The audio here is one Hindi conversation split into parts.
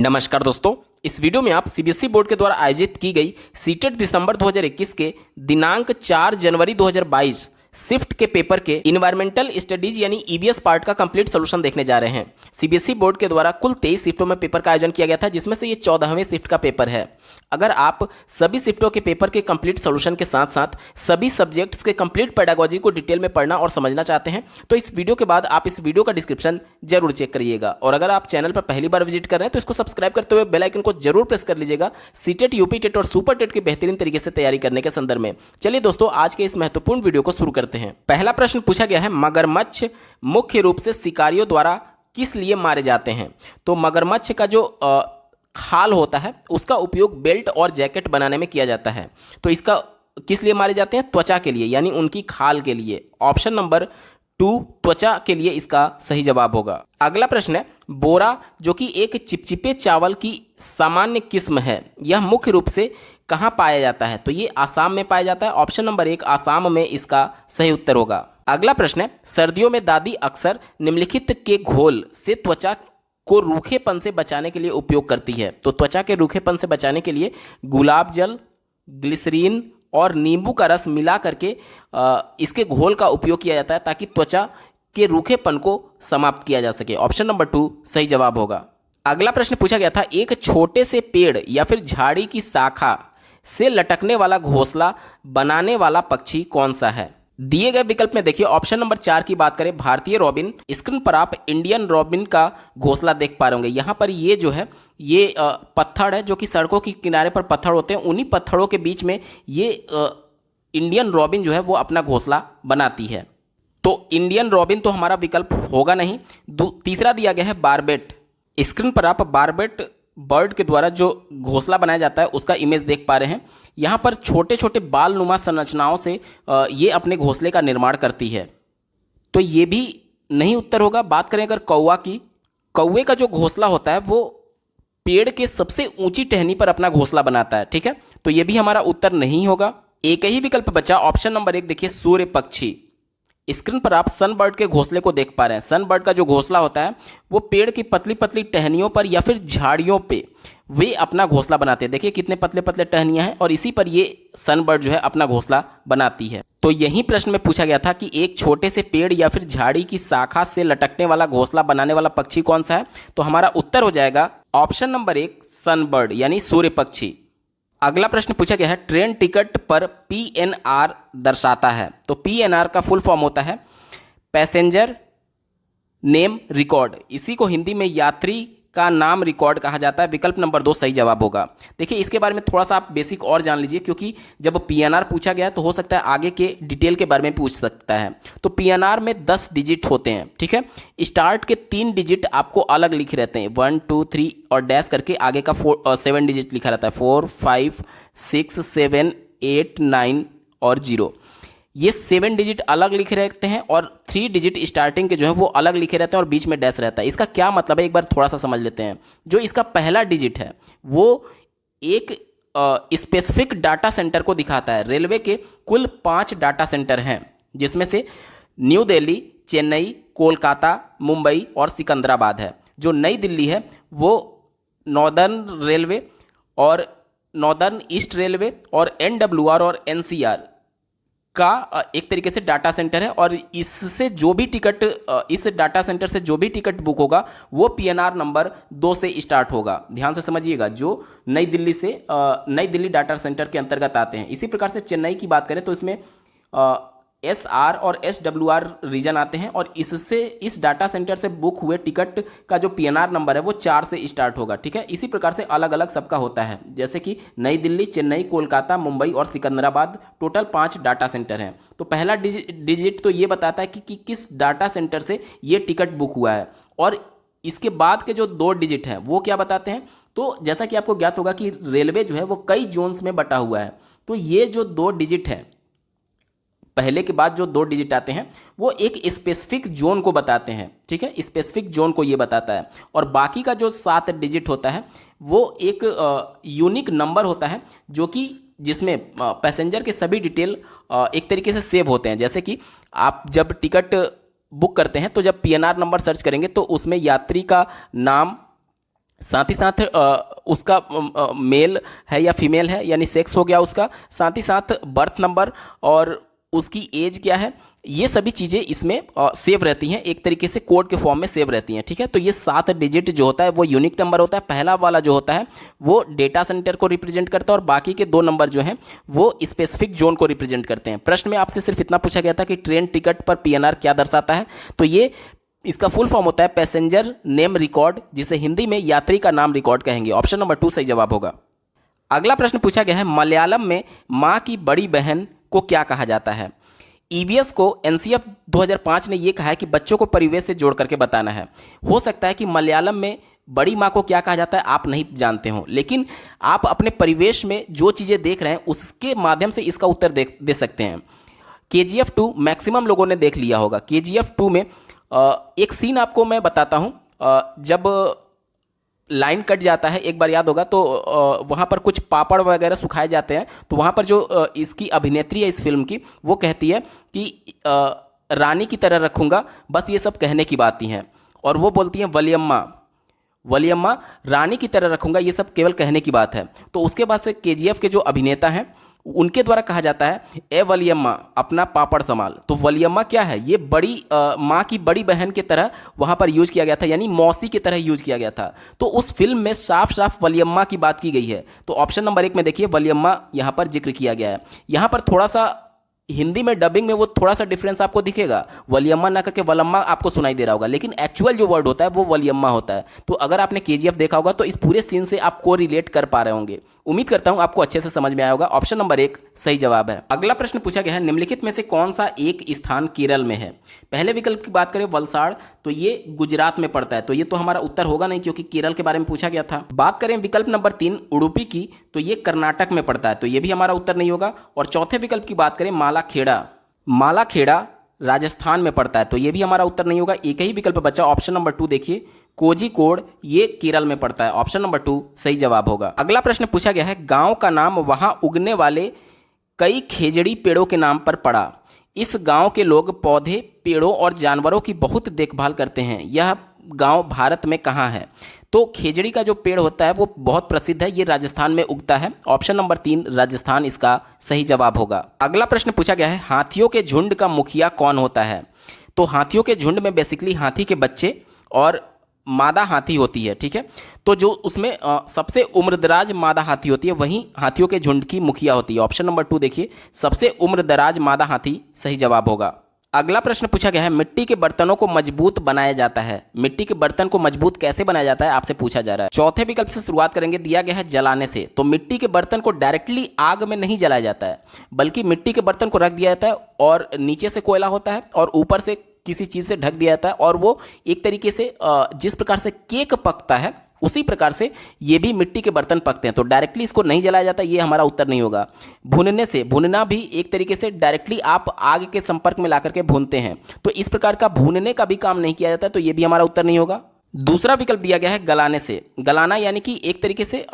नमस्कार दोस्तों, इस वीडियो में आप सीबीएसई बोर्ड के द्वारा आयोजित की गई सीटेट दिसंबर 2021 के दिनांक 4 जनवरी 2022 शिफ्ट के पेपर के इन्वायरमेंटल स्टडीज यानी ईवीएस पार्ट का कंप्लीट सोल्यूशन देखने जा रहे हैं। सीबीएसई बोर्ड के द्वारा कुल 23 शिफ्टों में पेपर का आयोजन किया गया था, जिसमें से ये 14वें शिफ्ट का पेपर है। अगर आप सभी शिफ्टों के पेपर के कंप्लीट सोल्यूशन के साथ साथ सभी सब्जेक्ट्स के कंप्लीट पेडागोजी को डिटेल में पढ़ना और समझना चाहते हैं तो इस वीडियो के बाद आप इस वीडियो का डिस्क्रिप्शन जरूर चेक करिएगा। और अगर आप चैनल पर पहली बार विजिट कर रहे हैं तो इसको सब्सक्राइब करते हुए बेल आइकन को जरूर प्रेस कर लीजिएगा सीटेट, यूपी टेट और सुपर टेट की बेहतरीन तरीके से तैयारी करने के संदर्भ में। चलिए दोस्तों, आज के इस महत्वपूर्ण वीडियो को शुरू करते हैं। पहला प्रश्न पूछा गया है, मगरमच्छ मुख्य रूप से शिकारियों द्वारा किस लिए मारे जाते हैं? तो मगरमच्छ का जो खाल होता है उसका उपयोग बेल्ट और जैकेट बनाने में किया जाता है। तो इसका किस लिए मारे जाते हैं? त्वचा के लिए, यानी उनकी खाल के लिए। ऑप्शन नंबर 2 त्वचा के लिए इसका सही जवाब होगा। अगला प्रश्न है, बोरा जो कि एक चिपचिपे चावल की सामान्य किस्म है, यह मुख्य रूप से कहाँ पाया जाता है? तो ये आसाम में पाया जाता है। ऑप्शन नंबर 1 आसाम में इसका सही उत्तर होगा। अगला प्रश्न है, सर्दियों में दादी अक्सर निम्नलिखित के घोल से त्वचा को रूखेपन से बचाने के लिए उपयोग करती है। तो त्वचा के रूखेपन से बचाने के लिए गुलाब जल, ग्लिसरीन और नींबू का रस मिला करके इसके घोल का उपयोग किया जाता है ताकि त्वचा के रूखेपन को समाप्त किया जा सके। ऑप्शन नंबर 2 सही जवाब होगा। अगला प्रश्न पूछा गया था, एक छोटे से पेड़ या फिर झाड़ी की शाखा से लटकने वाला घोंसला बनाने वाला पक्षी कौन सा है? दिए गए विकल्प में देखिए, ऑप्शन नंबर 4 की बात करें, भारतीय रॉबिन। स्क्रीन पर आप इंडियन रॉबिन का घोंसला देख पा रहे होंगे। यहाँ पर ये जो है ये पत्थर है, जो कि सड़कों के किनारे पर पत्थर होते हैं। उन्हीं पत्थरों के बीच में ये इंडियन रॉबिन जो है वो अपना घोंसला बनाती है। तो इंडियन रॉबिन तो हमारा विकल्प होगा नहीं। तीसरा दिया गया है बारबेट। स्क्रीन पर आप बारबेट बर्ड के द्वारा जो घोंसला बनाया जाता है उसका इमेज देख पा रहे हैं। यहाँ पर छोटे छोटे बाल नुमा संरचनाओं से ये अपने घोंसले का निर्माण करती है। तो ये भी नहीं उत्तर होगा। बात करें अगर कौवा की, कौवे का जो घोंसला होता है वो पेड़ के सबसे ऊंची टहनी पर अपना घोंसला बनाता है। ठीक है, तो ये भी हमारा उत्तर नहीं होगा। एक ही विकल्प बचा, ऑप्शन नंबर 1 देखिए, सूर्य पक्षी। स्क्रीन पर आप सनबर्ड के घोंसले को देख पा रहे हैं। सनबर्ड का जो घोंसला होता है वो पेड़ की पतली पतली टहनियों पर या फिर झाड़ियों पे वे अपना घोंसला बनाते हैं। देखिए कितने पतले पतले टहनियां हैं और इसी पर ये सनबर्ड जो है अपना घोंसला बनाती है। तो यही प्रश्न में पूछा गया था कि एक छोटे से पेड़ या फिर झाड़ी की शाखा से लटकने वाला घोंसला बनाने वाला पक्षी कौन सा है? तो हमारा उत्तर हो जाएगा ऑप्शन नंबर 1 सनबर्ड यानी सूर्य पक्षी। अगला प्रश्न पूछा गया है, ट्रेन टिकट पर पीएनआर दर्शाता है। तो पीएनआर का फुल फॉर्म होता है पैसेंजर नेम रिकॉर्ड। इसी को हिंदी में यात्री का नाम रिकॉर्ड कहा जाता है। विकल्प नंबर 2 सही जवाब होगा। देखिए इसके बारे में थोड़ा सा आप बेसिक और जान लीजिए, क्योंकि जब पीएनआर पूछा गया तो हो सकता है आगे के डिटेल के बारे में पूछ सकता है। तो पीएनआर में 10 डिजिट होते हैं। ठीक है, स्टार्ट के 3 डिजिट आपको अलग लिखे रहते हैं, 1 2 3 और डैश करके आगे का 7 डिजिट लिखा रहता है, 4 5 6 7 8 9 और 0। ये 7 डिजिट अलग लिखे रहते हैं और 3 डिजिट स्टार्टिंग के जो है वो अलग लिखे रहते हैं और बीच में डैश रहता है। इसका क्या मतलब है एक बार थोड़ा सा समझ लेते हैं। जो इसका पहला डिजिट है वो एक स्पेसिफिक डाटा सेंटर को दिखाता है। रेलवे के कुल 5 डाटा सेंटर हैं, जिसमें से न्यू दिल्ली, चेन्नई, कोलकाता, मुंबई और सिकंदराबाद है। जो नई दिल्ली है वो नॉर्दर्न रेलवे और नॉर्दर्न ईस्ट रेलवे और एनडब्ल्यूआर और एनसीआर का एक तरीके से डाटा सेंटर है। और इससे जो भी टिकट इस डाटा सेंटर से जो भी टिकट बुक होगा वो पीएनआर नंबर 2 से स्टार्ट होगा। ध्यान से समझिएगा, जो नई दिल्ली डाटा सेंटर के अंतर्गत आते हैं। इसी प्रकार से चेन्नई की बात करें तो इसमें एसआर और एसडब्ल्यूआर रीजन आते हैं और इससे इस डाटा सेंटर से बुक हुए टिकट का जो पीएनआर नंबर है वो 4 से स्टार्ट होगा। ठीक है, इसी प्रकार से अलग अलग सबका होता है, जैसे कि नई दिल्ली, चेन्नई, कोलकाता, मुंबई और सिकंदराबाद, टोटल 5 डाटा सेंटर हैं। तो पहला डिजिट तो ये बताता है कि किस डाटा सेंटर से ये टिकट बुक हुआ है। और इसके बाद के जो 2 डिजिट हैं वो क्या बताते हैं? तो जैसा कि आपको ज्ञात होगा कि रेलवे जो है वो कई जोन्स में बटा हुआ है। तो ये जो 2 डिजिट है, पहले के बाद जो 2 डिजिट आते हैं वो एक स्पेसिफिक जोन को बताते हैं। ठीक है, स्पेसिफिक जोन को ये बताता है। और बाकी का जो 7 डिजिट होता है वो एक यूनिक नंबर होता है, जो कि जिसमें पैसेंजर के सभी डिटेल एक तरीके से सेव होते हैं। जैसे कि आप जब टिकट बुक करते हैं तो जब पीएनआर नंबर सर्च करेंगे तो उसमें यात्री का नाम, साथ ही साथ उसका मेल है या फीमेल है, यानी सेक्स हो गया उसका, साथ ही साथ बर्थ नंबर और उसकी एज क्या है, ये सभी चीज़ें इसमें सेव रहती हैं, एक तरीके से कोड के फॉर्म में सेव रहती हैं। ठीक है, तो ये 7 डिजिट जो होता है वो यूनिक नंबर होता है। पहला वाला जो होता है वो डेटा सेंटर को रिप्रेजेंट करता है और बाकी के 2 नंबर जो हैं वो स्पेसिफिक जोन को रिप्रेजेंट करते हैं। प्रश्न में आपसे सिर्फ इतना पूछा गया था कि ट्रेन टिकट पर पीएनआर क्या दर्शाता है, तो ये इसका फुल फॉर्म होता है पैसेंजर नेम रिकॉर्ड, जिसे हिंदी में यात्री का नाम रिकॉर्ड कहेंगे। ऑप्शन नंबर 2 सही जवाब होगा। अगला प्रश्न पूछा गया है, मलयालम में माँ की बड़ी बहन को क्या कहा जाता है। ईवीएस को एनसीएफ 2005 ने यह कहा है कि बच्चों को परिवेश से जोड़ करके बताना है। हो सकता है कि मलयालम में बड़ी माँ को क्या कहा जाता है आप नहीं जानते हो, लेकिन आप अपने परिवेश में जो चीज़ें देख रहे हैं उसके माध्यम से इसका उत्तर दे सकते हैं। KGF 2 मैक्सिमम लोगों ने देख लिया होगा। KGF 2 में एक सीन आपको मैं बताता हूँ। जब लाइन कट जाता है, एक बार याद होगा, तो वहाँ पर कुछ पापड़ वगैरह सुखाए जाते हैं, तो वहाँ पर जो इसकी अभिनेत्री है इस फिल्म की, वो कहती है कि रानी की तरह रखूँगा, बस ये सब कहने की बात ही है। और वो बोलती हैं वलियम्मा, वलियम्मा रानी की तरह रखूँगा, ये सब केवल कहने की बात है। तो उसके बाद से KGF के जो अभिनेता हैं उनके द्वारा कहा जाता है ए वलियम्मा अपना पापड़ संभाल। तो वलियम्मा क्या है, ये बड़ी माँ की बड़ी बहन की तरह वहाँ पर यूज किया गया था, यानी मौसी की तरह यूज किया गया था। तो उस फिल्म में साफ साफ वलियम्मा की बात की गई है। तो ऑप्शन नंबर 1 में देखिए वलियम्मा यहाँ पर जिक्र किया गया है। यहाँ पर थोड़ा सा हिंदी में डबिंग में वो थोड़ा सा डिफरेंस आपको दिखेगा, वलियम्मा ना करके वलम्मा आपको सुनाई दे रहा होगा, लेकिन एक्चुअल जो वर्ड होता है वो वलियम्मा होता है। तो अगर आपने KGF देखा होगा तो इस पूरे सीन से आप को रिलेट कर पा रहे होंगे। उम्मीद करता हूं आपको अच्छे से समझ में आया होगा। ऑप्शन नंबर 1 सही जवाब है। अगला प्रश्न पूछा गया है, निम्नलिखित में से कौन सा एक स्थान केरल में है। पहले विकल्प की बात करें वलसाड़, तो ये गुजरात में पड़ता है, तो ये तो हमारा उत्तर होगा नहीं क्योंकि केरल के बारे में पूछा गया था। बात करें विकल्प नंबर 3 उडुपी की, तो ये कर्नाटक में पड़ता है, तो ये भी हमारा उत्तर नहीं होगा। और चौथे विकल्प की बात करें मालाखेड़ा, मालाखेड़ा राजस्थान में पड़ता है, तो ये भी हमारा उत्तर नहीं होगा। एक ही विकल्प बचा, ऑप्शन नंबर 2 देखिए कोझिकोड, ये केरल में पड़ता है। ऑप्शन नंबर 2 सही जवाब होगा। अगला प्रश्न पूछा गया है, गांव का नाम वहां उगने वाले कई खेजड़ी पेड़ों के नाम पर पड़ा। इस गांव के लोग पौधे, पेड़ों और जानवरों की बहुत देखभाल करते हैं। यह गांव भारत में कहाँ है। तो खेजड़ी का जो पेड़ होता है वो बहुत प्रसिद्ध है, ये राजस्थान में उगता है। ऑप्शन नंबर 3 राजस्थान इसका सही जवाब होगा। अगला प्रश्न पूछा गया है, हाथियों के झुंड का मुखिया कौन होता है। तो हाथियों के झुंड में बेसिकली हाथी के बच्चे और मादा हाथी होती है। ठीक है, तो जो उसमें सबसे उम्रदराज मादा हाथी होती है वहीं हाथियों के झुंड की मुखिया होती है। ऑप्शन नंबर 2 देखिए सबसे उम्रदराज मादा हाथी सही जवाब होगा। अगला प्रश्न पूछा गया है, मिट्टी के बर्तनों को मजबूत बनाया जाता है। मिट्टी के बर्तन को मजबूत कैसे बनाया जाता है आपसे पूछा जा रहा है। चौथे विकल्प से शुरुआत करेंगे, दिया गया है जलाने से। तो मिट्टी के बर्तन को डायरेक्टली आग में नहीं जलाया जाता है, बल्कि मिट्टी के बर्तन को रख दिया जाता है और नीचे से कोयला होता है और ऊपर से किसी चीज़ से ढक दिया जाता है, और वो एक तरीके से जिस प्रकार से केक पकता है उसी प्रकार से ये भी मिट्टी के बर्तन पकते हैं। तो डायरेक्टली इसको नहीं जलाया जाता, ये हमारा उत्तर नहीं होगा। भूनने से, भूनना भी एक तरीके से डायरेक्टली आप आग के संपर्क में ला करके भूनते हैं, तो इस प्रकार का भूनने का भी काम नहीं किया जाता, तो ये भी हमारा उत्तर नहीं होगा। दूसरा विकल्प दिया गया है गलाने से। गलाना यानी कि एक तरीके से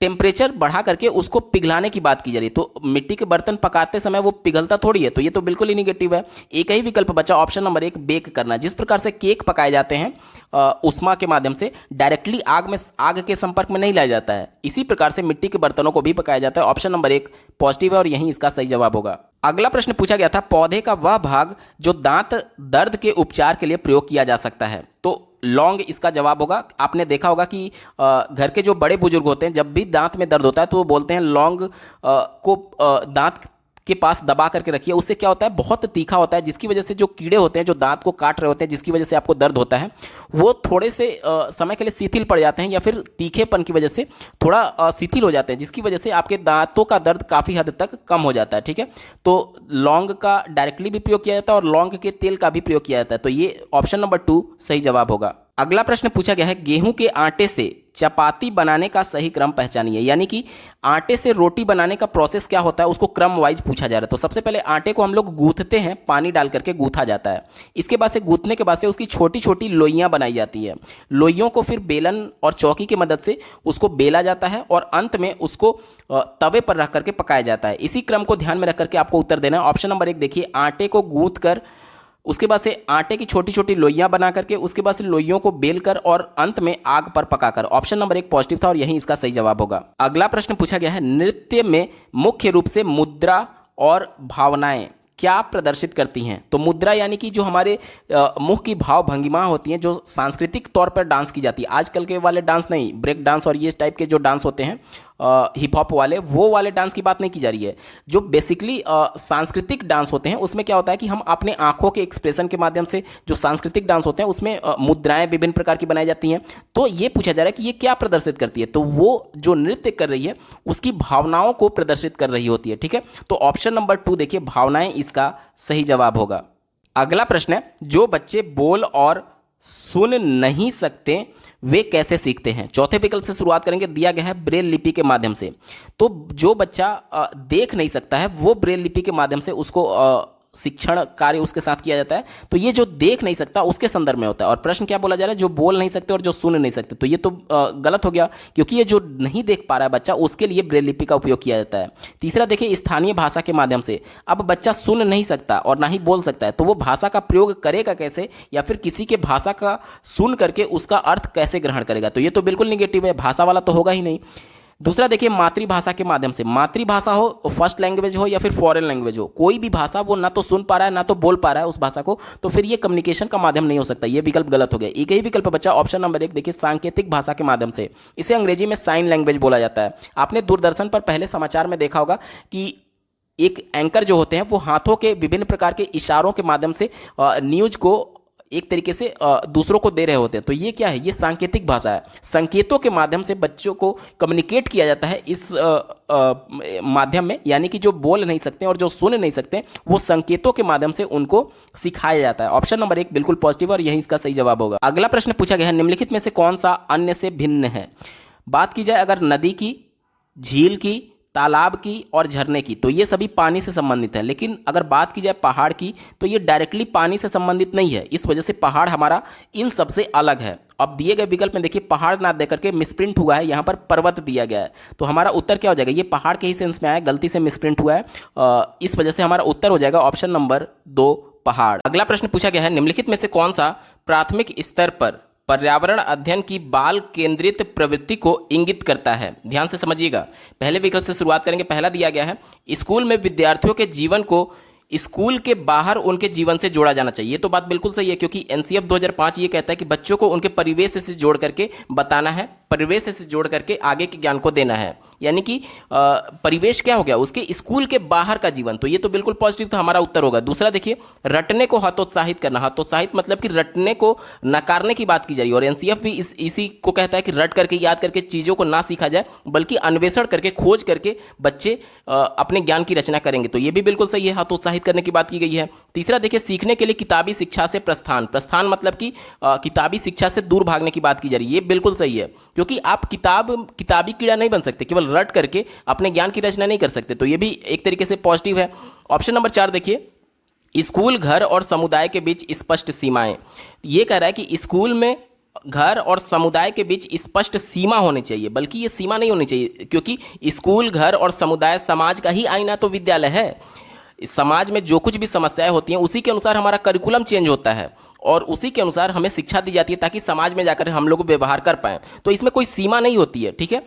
टेम्परेचर बढ़ा करके उसको पिघलाने की बात की जा रही है। तो मिट्टी के बर्तन पकाते समय वो पिघलता थोड़ी है, तो ये तो बिल्कुल ही निगेटिव है। एक ही विकल्प बचा, ऑप्शन नंबर 1 बेक करना। जिस प्रकार से केक पकाए जाते हैं उष्मा के माध्यम से, डायरेक्टली आग के संपर्क में नहीं लाया जाता है, इसी प्रकार से मिट्टी के बर्तनों को भी पकाया जाता है। ऑप्शन नंबर 1 पॉजिटिव है और यही इसका सही जवाब होगा। अगला प्रश्न पूछा गया था, पौधे का वह भाग जो दांत दर्द के उपचार के लिए प्रयोग किया जा सकता है। तो लौंग इसका जवाब होगा। आपने देखा होगा कि घर के जो बड़े बुजुर्ग होते हैं जब भी दांत में दर्द होता है तो वो बोलते हैं लौंग को दांत के पास दबा करके रखिए। उससे क्या होता है, बहुत तीखा होता है, जिसकी वजह से जो कीड़े होते हैं जो दांत को काट रहे होते हैं, जिसकी वजह से आपको दर्द होता है, वो थोड़े से समय के लिए शिथिल पड़ जाते हैं, या फिर तीखेपन की वजह से थोड़ा शिथिल हो जाते हैं, जिसकी वजह से आपके दांतों का दर्द काफ़ी हद तक कम हो जाता है। ठीक है, तो लौंग का डायरेक्टली भी प्रयोग किया जाता है और लौंग के तेल का भी प्रयोग किया जाता है, तो ये ऑप्शन नंबर 2 सही जवाब होगा। अगला प्रश्न पूछा गया है, गेहूं के आटे से चपाती बनाने का सही क्रम पहचानिए। यानी कि आटे से रोटी बनाने का प्रोसेस क्या होता है उसको क्रम वाइज पूछा जा रहा है। तो सबसे पहले आटे को हम लोग गूंथते हैं, पानी डाल करके गूंथा जाता है। इसके बाद से गूंथने के बाद से उसकी छोटी छोटी लोइयां बनाई जाती है। लोइयों को फिर बेलन और चौकी की मदद से उसको बेला जाता है और अंत में उसको तवे पर रख करके पकाया जाता है। इसी क्रम को ध्यान में रख करके आपको उत्तर देना है। ऑप्शन नंबर 1 देखिए, आटे को गूंथ कर उसके बाद से आटे की छोटी छोटी लोइयां बना करके, उसके बाद से लोइयों को बेलकर और अंत में आग पर पकाकर। ऑप्शन नंबर 1 पॉजिटिव था और यही इसका सही जवाब होगा। अगला प्रश्न पूछा गया है, नृत्य में मुख्य रूप से मुद्रा और भावनाएं क्या प्रदर्शित करती हैं? तो मुद्रा यानी कि जो हमारे मुख की भाव भंगिमा होती हैं, जो सांस्कृतिक तौर पर डांस की जाती है, आजकल के वाले डांस नहीं, ब्रेक डांस और ये टाइप के जो डांस होते हैं हिप हॉप वाले, वो वाले डांस की बात नहीं की जा रही है। जो बेसिकली सांस्कृतिक डांस होते हैं उसमें क्या होता है कि हम अपने आंखों के एक्सप्रेशन के माध्यम से, जो सांस्कृतिक डांस होते हैं उसमें मुद्राएं विभिन्न प्रकार की बनाई जाती हैं। तो ये पूछा जा रहा है कि ये क्या प्रदर्शित करती है? तो वो जो नृत्य कर रही है उसकी भावनाओं को प्रदर्शित कर रही होती है। ठीक है, तो ऑप्शन नंबर 2 देखिए, भावनाएं इसका सही जवाब होगा। अगला प्रश्न है, जो बच्चे बोल और सुन नहीं सकते वे कैसे सीखते हैं? चौथे विकल्प से शुरुआत करेंगे, दिया गया है ब्रेल लिपि के माध्यम से। तो जो बच्चा देख नहीं सकता है वो ब्रेल लिपि के माध्यम से उसको शिक्षण कार्य उसके साथ किया जाता है। तो ये जो देख नहीं सकता उसके संदर्भ में होता है। और प्रश्न क्या बोला जा रहा है? जो बोल नहीं सकते और जो सुन नहीं सकते। तो ये तो गलत हो गया, क्योंकि ये जो नहीं देख पा रहा है बच्चा उसके लिए ब्रेल लिपि का उपयोग किया जाता है। तीसरा देखिए, स्थानीय भाषा के माध्यम से। अब बच्चा सुन नहीं सकता और ना ही बोल सकता है, तो वो भाषा का प्रयोग करेगा कैसे, या फिर किसी के भाषा का सुन करके उसका अर्थ कैसे ग्रहण करेगा? तो ये तो बिल्कुल निगेटिव है, भाषा वाला तो होगा ही नहीं। दूसरा देखिए, मातृभाषा के माध्यम से। मातृभाषा हो, फर्स्ट लैंग्वेज हो या फिर फॉरेन लैंग्वेज हो, कोई भी भाषा वो ना तो सुन पा रहा है ना तो बोल पा रहा है उस भाषा को, तो फिर ये कम्युनिकेशन का माध्यम नहीं हो सकता। ये विकल्प गलत हो गया। एक ही विकल्प बचा ऑप्शन नंबर 1 देखिए, सांकेतिक भाषा के माध्यम से। इसे अंग्रेजी में साइन लैंग्वेज बोला जाता है। आपने दूरदर्शन पर पहले समाचार में देखा होगा कि एक एंकर जो होते हैं वो हाथों के विभिन्न प्रकार के इशारों के माध्यम से न्यूज को एक तरीके से दूसरों को दे रहे होते हैं। तो ये क्या है? ये सांकेतिक भाषा है। संकेतों के माध्यम से बच्चों को कम्युनिकेट किया जाता है इस माध्यम में, यानी कि जो बोल नहीं सकते और जो सुन नहीं सकते वो संकेतों के माध्यम से उनको सिखाया जाता है। ऑप्शन नंबर 1 बिल्कुल पॉजिटिव और यही इसका सही जवाब होगा। अगला प्रश्न पूछा गया है, निम्नलिखित में से कौन सा अन्य से भिन्न है? बात की जाए अगर नदी की, झील की, तालाब की और झरने की, तो ये सभी पानी से संबंधित है। लेकिन अगर बात की जाए पहाड़ की, तो ये डायरेक्टली पानी से संबंधित नहीं है। इस वजह से पहाड़ हमारा इन सबसे अलग है। अब दिए गए विकल्प में देखिए, पहाड़ ना दे करके मिसप्रिंट हुआ है, यहाँ पर पर्वत दिया गया है। तो हमारा उत्तर क्या हो जाएगा? ये पहाड़ के ही सेंस में आया, गलती से मिसप्रिंट हुआ है, इस वजह से हमारा उत्तर हो जाएगा ऑप्शन नंबर 2 पहाड़। अगला प्रश्न पूछा गया है, निम्नलिखित में से कौन सा प्राथमिक स्तर पर पर्यावरण अध्ययन की बाल केंद्रित प्रवृत्ति को इंगित करता है? ध्यान से समझिएगा। पहले विकल्प से शुरुआत करेंगे। पहला दिया गया है, स्कूल में विद्यार्थियों के जीवन को स्कूल के बाहर उनके जीवन से जोड़ा जाना चाहिए। ये तो बात बिल्कुल सही है, क्योंकि एनसीएफ 2005 ये कहता है कि बच्चों को उनके परिवेश से जोड़ करके बताना है, परिवेश से जोड़ करके आगे के ज्ञान को देना है। यानी कि परिवेश क्या हो गया? उसके स्कूल के बाहर का जीवन। तो ये तो बिल्कुल पॉजिटिव था, हमारा उत्तर होगा। दूसरा देखिए, रटने को हतोत्साहित करना। हतोत्साहित मतलब कि रटने को नकारने की बात की जा रही है, और एनसीएफ भी इसी को कहता है कि रट करके याद करके चीज़ों को ना सीखा जाए, बल्कि अन्वेषण करके खोज करके बच्चे अपने ज्ञान की रचना करेंगे। तो ये भी बिल्कुल सही है, हतोत्साहित करने की बात की गई है। तीसरा देखिए, सीखने के लिए किताबी शिक्षा से प्रस्थान। प्रस्थान मतलब कि किताबी शिक्षा से दूर भागने की बात की जा रही है। ये बिल्कुल सही है, क्योंकि आप किताबी कीड़ा नहीं बन सकते, केवल रट करके अपने ज्ञान की रचना नहीं कर सकते। तो ये भी एक तरीके से पॉजिटिव है। ऑप्शन नंबर 4 देखिए, स्कूल, घर और समुदाय के बीच स्पष्ट सीमाएं। ये कह रहा है कि स्कूल में घर और समुदाय के बीच स्पष्ट सीमा होनी चाहिए, बल्कि ये सीमा नहीं होनी चाहिए, क्योंकि स्कूल, घर और समुदाय समाज का ही आईना तो विद्यालय है। समाज में जो कुछ भी समस्याएं होती हैं उसी के अनुसार हमारा करिकुलम चेंज होता है और उसी के अनुसार हमें शिक्षा दी जाती है, ताकि समाज में जाकर हम लोग व्यवहार कर पाएं। तो इसमें कोई सीमा नहीं होती है। ठीक है,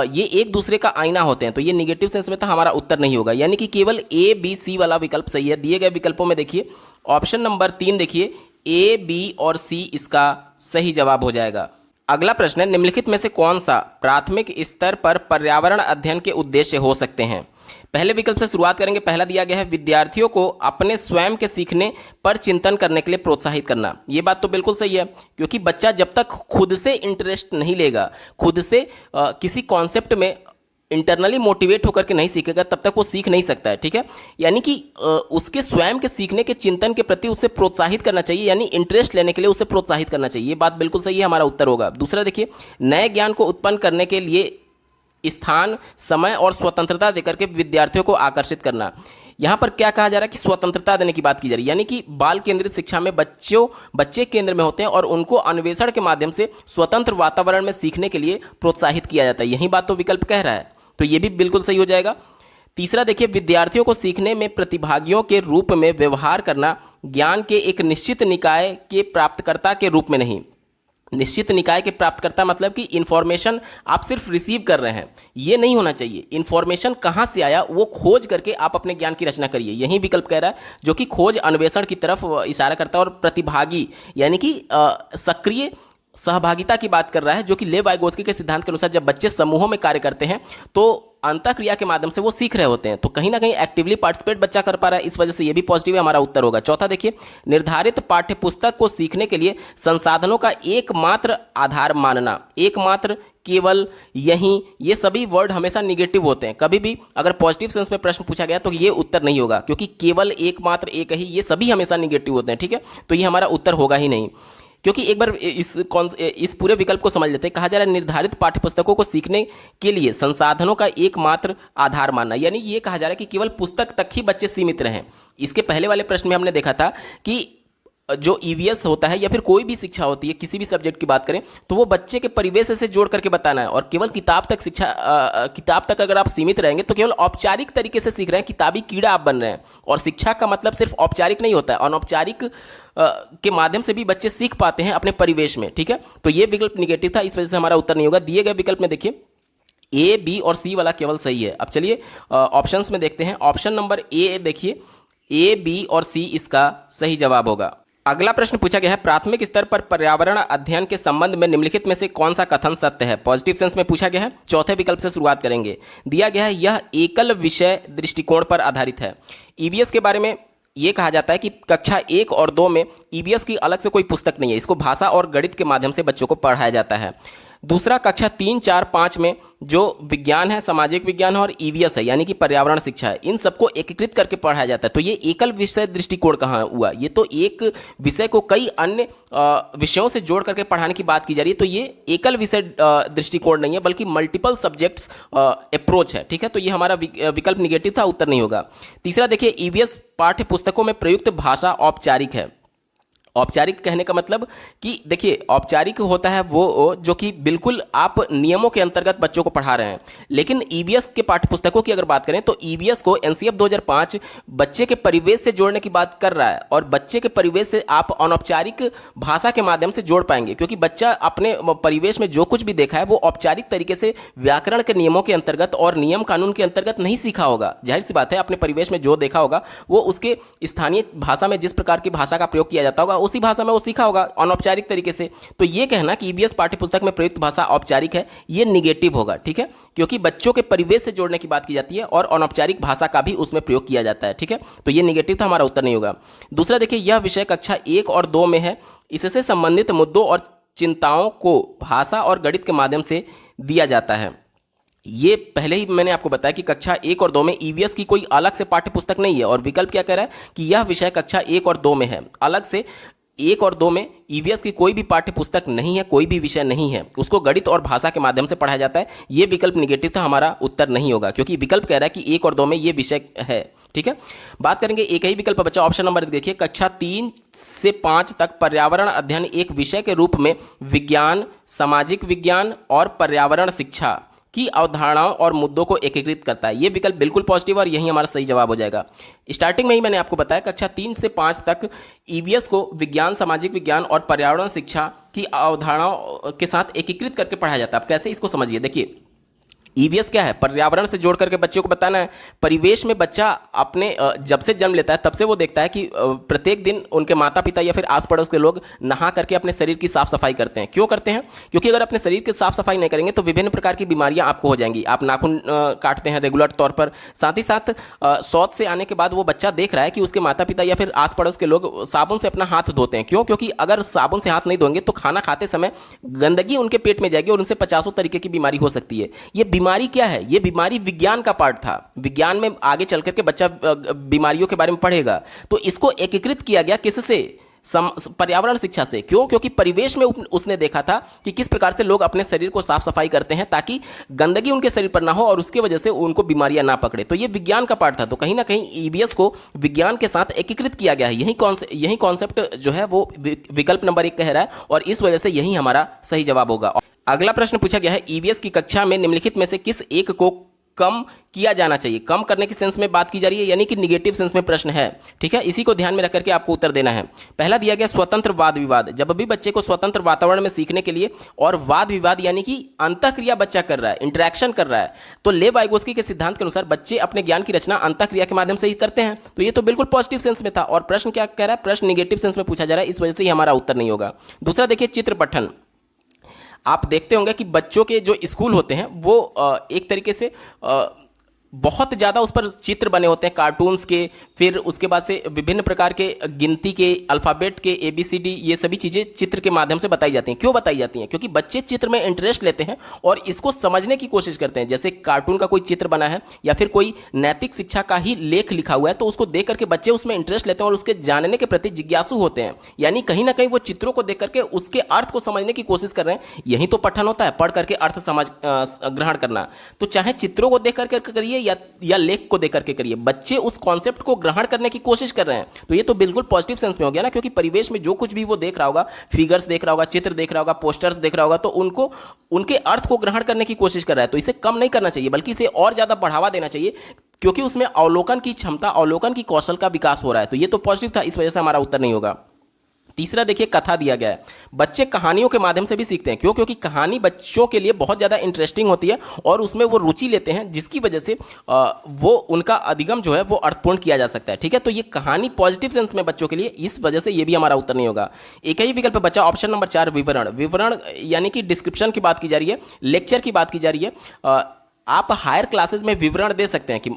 ये एक दूसरे का आईना होते हैं। तो ये निगेटिव सेंस में था, हमारा उत्तर नहीं होगा। यानी कि केवल ए, बी, सी वाला विकल्प सही है। दिए गए विकल्पों में देखिए, ऑप्शन नंबर 3 देखिए, ए, बी और सी इसका सही जवाब हो जाएगा। अगला प्रश्न है, निम्नलिखित में से कौन सा प्राथमिक स्तर पर पर्यावरण अध्ययन के उद्देश्य हो सकते हैं? पहले विकल्प से शुरुआत करेंगे। पहला दिया गया है, विद्यार्थियों को अपने स्वयं के सीखने पर चिंतन करने के लिए प्रोत्साहित करना। ये बात तो बिल्कुल सही है, क्योंकि बच्चा जब तक खुद से इंटरेस्ट नहीं लेगा, खुद से किसी कॉन्सेप्ट में इंटरनली मोटिवेट होकर के नहीं सीखेगा, तब तक वो सीख नहीं सकता है। ठीक है, यानी कि उसके स्वयं के सीखने के चिंतन के प्रति उसे प्रोत्साहित करना चाहिए, यानी इंटरेस्ट लेने के लिए उसे प्रोत्साहित करना चाहिए। ये बात बिल्कुल सही है, हमारा उत्तर होगा। दूसरा देखिए, नए ज्ञान को उत्पन्न करने के लिए स्थान, समय और स्वतंत्रता देकर के विद्यार्थियों को आकर्षित करना। यहाँ पर क्या कहा जा रहा है कि स्वतंत्रता देने की बात की जा रही है, यानी कि बाल केंद्रित शिक्षा में बच्चे केंद्र में होते हैं और उनको अन्वेषण के माध्यम से स्वतंत्र वातावरण में सीखने के लिए प्रोत्साहित किया जाता है। यही बात तो विकल्प कह रहा है, तो ये भी बिल्कुल सही हो जाएगा। तीसरा देखिए, विद्यार्थियों को सीखने में प्रतिभागियों के रूप में व्यवहार करना, ज्ञान के एक निश्चित निकाय के प्राप्तकर्ता के रूप में नहीं। निश्चित निकाय के प्राप्तकर्ता मतलब कि इंफॉर्मेशन आप सिर्फ रिसीव कर रहे हैं, ये नहीं होना चाहिए। इंफॉर्मेशन कहाँ से आया वो खोज करके आप अपने ज्ञान की रचना करिए, यही विकल्प कह रहा है, जो कि खोज अन्वेषण की तरफ इशारा करता है। और प्रतिभागी यानी कि सक्रिय सहभागिता की बात कर रहा है, जो कि लेव वाइगोत्स्की के सिद्धांत के अनुसार जब बच्चे समूहों में कार्य करते हैं तो अंतःक्रिया के माध्यम से वो सीख रहे होते हैं, तो कहीं ना कहीं एक्टिवली पार्टिसिपेट बच्चा कर पा रहा है, इस वजह से ये भी पॉजिटिव है, हमारा उत्तर होगा। चौथा देखिए, निर्धारित पाठ्य पुस्तक को सीखने के लिए संसाधनों का एकमात्र आधार मानना, एकमात्र, केवल, यही, ये सभी वर्ड हमेशा निगेटिव होते हैं। कभी भी अगर पॉजिटिव सेंस में प्रश्न पूछा गया तो ये उत्तर नहीं होगा, क्योंकि केवल, एकमात्र, एक ही, ये सभी हमेशा निगेटिव होते हैं, ठीक है, तो ये हमारा उत्तर होगा ही नहीं। क्योंकि एक बार इस पूरे विकल्प को समझ लेते हैं। कहा जा रहा है निर्धारित पाठ्यपुस्तकों को सीखने के लिए संसाधनों का एकमात्र आधार मानना, यानी ये कहा जा रहा है कि केवल पुस्तक तक ही बच्चे सीमित रहें। इसके पहले वाले प्रश्न में हमने देखा था कि जो ईवीएस होता है या फिर कोई भी शिक्षा होती है, किसी भी सब्जेक्ट की बात करें, तो वो बच्चे के परिवेश से जोड़ करके बताना है। और केवल किताब तक किताब तक अगर आप सीमित रहेंगे तो केवल औपचारिक तरीके से सीख रहे हैं, किताबी कीड़ा आप बन रहे हैं। और शिक्षा का मतलब सिर्फ औपचारिक नहीं होता है, अनौपचारिक के माध्यम से भी बच्चे सीख पाते हैं अपने परिवेश में, ठीक है। तो ये विकल्प निगेटिव था, इस वजह से हमारा उत्तर नहीं होगा। दिए गए विकल्प में देखिए ए, बी और सी वाला केवल सही है। अब चलिए ऑप्शंस में देखते हैं। ऑप्शन नंबर ए देखिए, ए, बी और सी इसका सही जवाब होगा। अगला प्रश्न पूछा गया है, प्राथमिक स्तर पर पर्यावरण अध्ययन के संबंध में निम्नलिखित में से कौन सा कथन सत्य है? पॉजिटिव सेंस में पूछा गया है। चौथे विकल्प से शुरुआत करेंगे। दिया गया है, यह एकल विषय दृष्टिकोण पर आधारित है। ईवीएस के बारे में ये कहा जाता है कि कक्षा 1 और 2 में ईवीएस की अलग से कोई पुस्तक नहीं है, इसको भाषा और गणित के माध्यम से बच्चों को पढ़ाया जाता है। दूसरा, कक्षा 3, 4, 5 में जो विज्ञान है, सामाजिक विज्ञान है और ईवीएस है यानी कि पर्यावरण शिक्षा है, इन सबको एकीकृत करके पढ़ाया जाता है। तो ये एकल विषय दृष्टिकोण कहाँ हुआ? ये तो एक विषय को कई अन्य विषयों से जोड़ करके पढ़ाने की बात की जा रही है, तो ये एकल विषय दृष्टिकोण नहीं है बल्कि मल्टीपल सब्जेक्ट्स अप्रोच है, ठीक है। तो ये हमारा विकल्प निगेटिव था, उत्तर नहीं होगा। तीसरा देखिए, ईवीएस पाठ्य पुस्तकों में प्रयुक्त भाषा औपचारिक है। औपचारिक कहने का मतलब कि देखिए, औपचारिक होता है वो जो कि बिल्कुल आप नियमों के अंतर्गत बच्चों को पढ़ा रहे हैं। लेकिन ईवीएस के पाठ्यपुस्तकों की अगर बात करें तो ईवीएस को एनसीएफ 2005 बच्चे के परिवेश से जोड़ने की बात कर रहा है, और बच्चे के परिवेश से आप अनौपचारिक भाषा के माध्यम से जोड़ पाएंगे, क्योंकि बच्चा अपने परिवेश में जो कुछ भी देखा है वो औपचारिक तरीके से व्याकरण के नियमों के अंतर्गत और नियम कानून के अंतर्गत नहीं सीखा होगा। जाहिर सी बात है, अपने परिवेश में जो देखा होगा वो उसके स्थानीय भाषा में जिस प्रकार की भाषा का प्रयोग किया जाता होगा उसी भाषा में वो सीखा होगा अनौपचारिक तरीके से। तो ये कहना कि ईवीएस पाठ्यपुस्तक में प्रयुक्त भाषा औपचारिक है, ये निगेटिव होगा, ठीक है, क्योंकि बच्चों के परिवेश से जोड़ने की बात की जाती है और अनौपचारिक भाषा का भी उसमें प्रयोग किया जाता है, ठीक है। तो ये निगेटिव था, हमारा उत्तर नहीं होगा। दूसरा देखिए, यह विषय कक्षा 1 और 2 में है, इससे संबंधित मुद्दों और चिंताओं को भाषा और गणित के माध्यम से दिया जाता है। ये पहले ही मैंने आपको बताया कि कक्षा 1 और 2 में ईवीएस की कोई अलग से पाठ्य पुस्तक नहीं है, और विकल्प क्या कह रहा है कि यह विषय कक्षा 1 और 2 में है। अलग से 1 और 2 में ईवीएस की कोई भी पाठ्य पुस्तक नहीं है, कोई भी विषय नहीं है, उसको गणित और भाषा के माध्यम से पढ़ाया जाता है। ये विकल्प निगेटिव था, हमारा उत्तर नहीं होगा, क्योंकि विकल्प कह रहा है कि 1 और 2 में ये विषय है, ठीक है। बात करेंगे एक ही विकल्प बचा, ऑप्शन नंबर देखिए, कक्षा 3 से 5 तक पर्यावरण अध्ययन एक विषय के रूप में विज्ञान, सामाजिक विज्ञान और पर्यावरण शिक्षा की अवधारणाओं और मुद्दों को एकीकृत करता है। ये विकल्प बिल्कुल पॉजिटिव और यही हमारा सही जवाब हो जाएगा। स्टार्टिंग में ही मैंने आपको बताया कक्षा 3 से 5 तक ईवीएस को विज्ञान, सामाजिक विज्ञान और पर्यावरण शिक्षा की अवधारणाओं के साथ एकीकृत करके पढ़ाया जाता है। अब कैसे इसको समझिए, देखिए ईवीएस क्या है, पर्यावरण से जोड़ करके बच्चों को बताना है। परिवेश में बच्चा अपने जब से जन्म लेता है तब से वो देखता है कि प्रत्येक दिन उनके माता पिता या फिर आस पड़ोस के लोग नहा करके अपने शरीर की साफ सफाई करते हैं। क्यों करते हैं? क्योंकि अगर अपने शरीर की साफ सफाई नहीं करेंगे तो विभिन्न प्रकार की बीमारियां आपको हो जाएंगी। आप नाखून काटते हैं रेगुलर तौर पर, साथ ही साथ शौच से आने के बाद वो बच्चा देख रहा है कि उसके माता पिता या फिर आस पड़ोस के लोग साबुन से अपना हाथ धोते हैं। क्यों? क्योंकि अगर साबुन से हाथ नहीं धोएंगे तो खाना खाते समय गंदगी उनके पेट में जाएगी और उनसे 50 तरीके की बीमारी हो सकती है। ये बीमारी क्या है? ये बीमारी विज्ञान का पार्ट था। विज्ञान में आगे चल करके बच्चा बीमारियों के बारे में पढ़ेगा, तो इसको एकीकृत किया गया किससे? पर्यावरण शिक्षा से। क्यों? क्योंकि परिवेश में उसने देखा था कि किस प्रकार से लोग अपने शरीर को साफ सफाई करते हैं ताकि गंदगी उनके शरीर पर ना हो और उसकी वजह से उनको बीमारियां ना पकड़े। तो ये विज्ञान का पार्ट था। तो कहीं ना कहीं ईवीएस को विज्ञान के साथ एकीकृत किया गया है। यही कॉन्सेप्ट जो है वो विकल्प नंबर 1 कह रहा है और इस वजह से यही हमारा सही जवाब होगा। अगला प्रश्न पूछा गया है, ईवीएस की कक्षा में निम्नलिखित में से किस एक को कम किया जाना चाहिए। कम करने की सेंस में बात की जा रही है, यानी कि निगेटिव सेंस में प्रश्न है। ठीक है, इसी को ध्यान में रख करके आपको उत्तर देना है। पहला दिया गया स्वतंत्र वाद विवाद। जब भी बच्चे को स्वतंत्र वातावरण में सीखने के लिए और वाद विवाद यानी कि अंतःक्रिया बच्चा कर रहा है, इंटरेक्शन कर रहा है, तो लेव वाइगोत्स्की के सिद्धांत के अनुसार बच्चे अपने ज्ञान की रचना अंतःक्रिया के माध्यम से ही करते हैं। तो ये तो बिल्कुल पॉजिटिव सेंस में था, और प्रश्न क्या कह रहा है, प्रश्न निगेटिव सेंस में पूछा जा रहा है, इस वजह से ही हमारा उत्तर नहीं होगा। दूसरा देखिए चित्र पठन। आप देखते होंगे कि बच्चों के जो स्कूल होते हैं वो एक तरीके से बहुत ज़्यादा उस पर चित्र बने होते हैं कार्टून्स के, फिर उसके बाद से विभिन्न प्रकार के गिनती के, अल्फ़ाबेट के, ABCD, ये सभी चीज़ें चित्र के माध्यम से बताई जाती हैं। क्यों बताई जाती हैं? क्योंकि बच्चे चित्र में इंटरेस्ट लेते हैं और इसको समझने की कोशिश करते हैं। जैसे कार्टून का कोई चित्र बना है या फिर कोई नैतिक शिक्षा का ही लेख लिखा हुआ है, तो उसको देख करके बच्चे उसमें इंटरेस्ट लेते हैं और उसके जानने के प्रति जिज्ञासु होते हैं। यानी कहीं ना कहीं वो चित्रों को देख करके उसके अर्थ को समझने की कोशिश कर रहे हैं। यही तो पठन होता है, पढ़ करके अर्थ समझ ग्रहण करना। तो चाहे चित्रों को देख करके करिए या लेख को देकर के करिए, बच्चे उस कॉन्सेप्ट को ग्रहण करने की कोशिश कर रहे हैं। तो ये तो बिल्कुल पॉजिटिव सेंस में हो गया ना, क्योंकि परिवेश में जो कुछ भी वो देख रहा होगा, फिगर्स देख रहा होगा, चित्र देख रहा होगा, पोस्टर्स देख रहा होगा, तो उनको उनके अर्थ को ग्रहण करने की कोशिश कर रहा है। तो इसे कम नहीं करना चाहिए, बल्कि इसे और ज्यादा बढ़ावा देना चाहिए, क्योंकि उसमें अवलोकन की क्षमता, अवलोकन की कौशल का विकास हो रहा है। तो ये तो पॉजिटिव था, इस वजह से हमारा उत्तर नहीं होगा। तीसरा देखिए कथा दिया गया है। बच्चे कहानियों के माध्यम से भी सीखते हैं। क्यों? क्योंकि कहानी बच्चों के लिए बहुत ज़्यादा इंटरेस्टिंग होती है और उसमें वो रुचि लेते हैं, जिसकी वजह से वो उनका अधिगम जो है वो अर्थपूर्ण किया जा सकता है। ठीक है, तो ये कहानी पॉजिटिव सेंस में बच्चों के लिए, इस वजह से ये भी हमारा उत्तर नहीं होगा। एक ही विकल्प बचा ऑप्शन नंबर 4 विवरण। विवरण यानी कि डिस्क्रिप्शन की बात की जा रही है, लेक्चर की बात की जा रही है। आप हायर क्लासेस में विवरण दे सकते हैं कि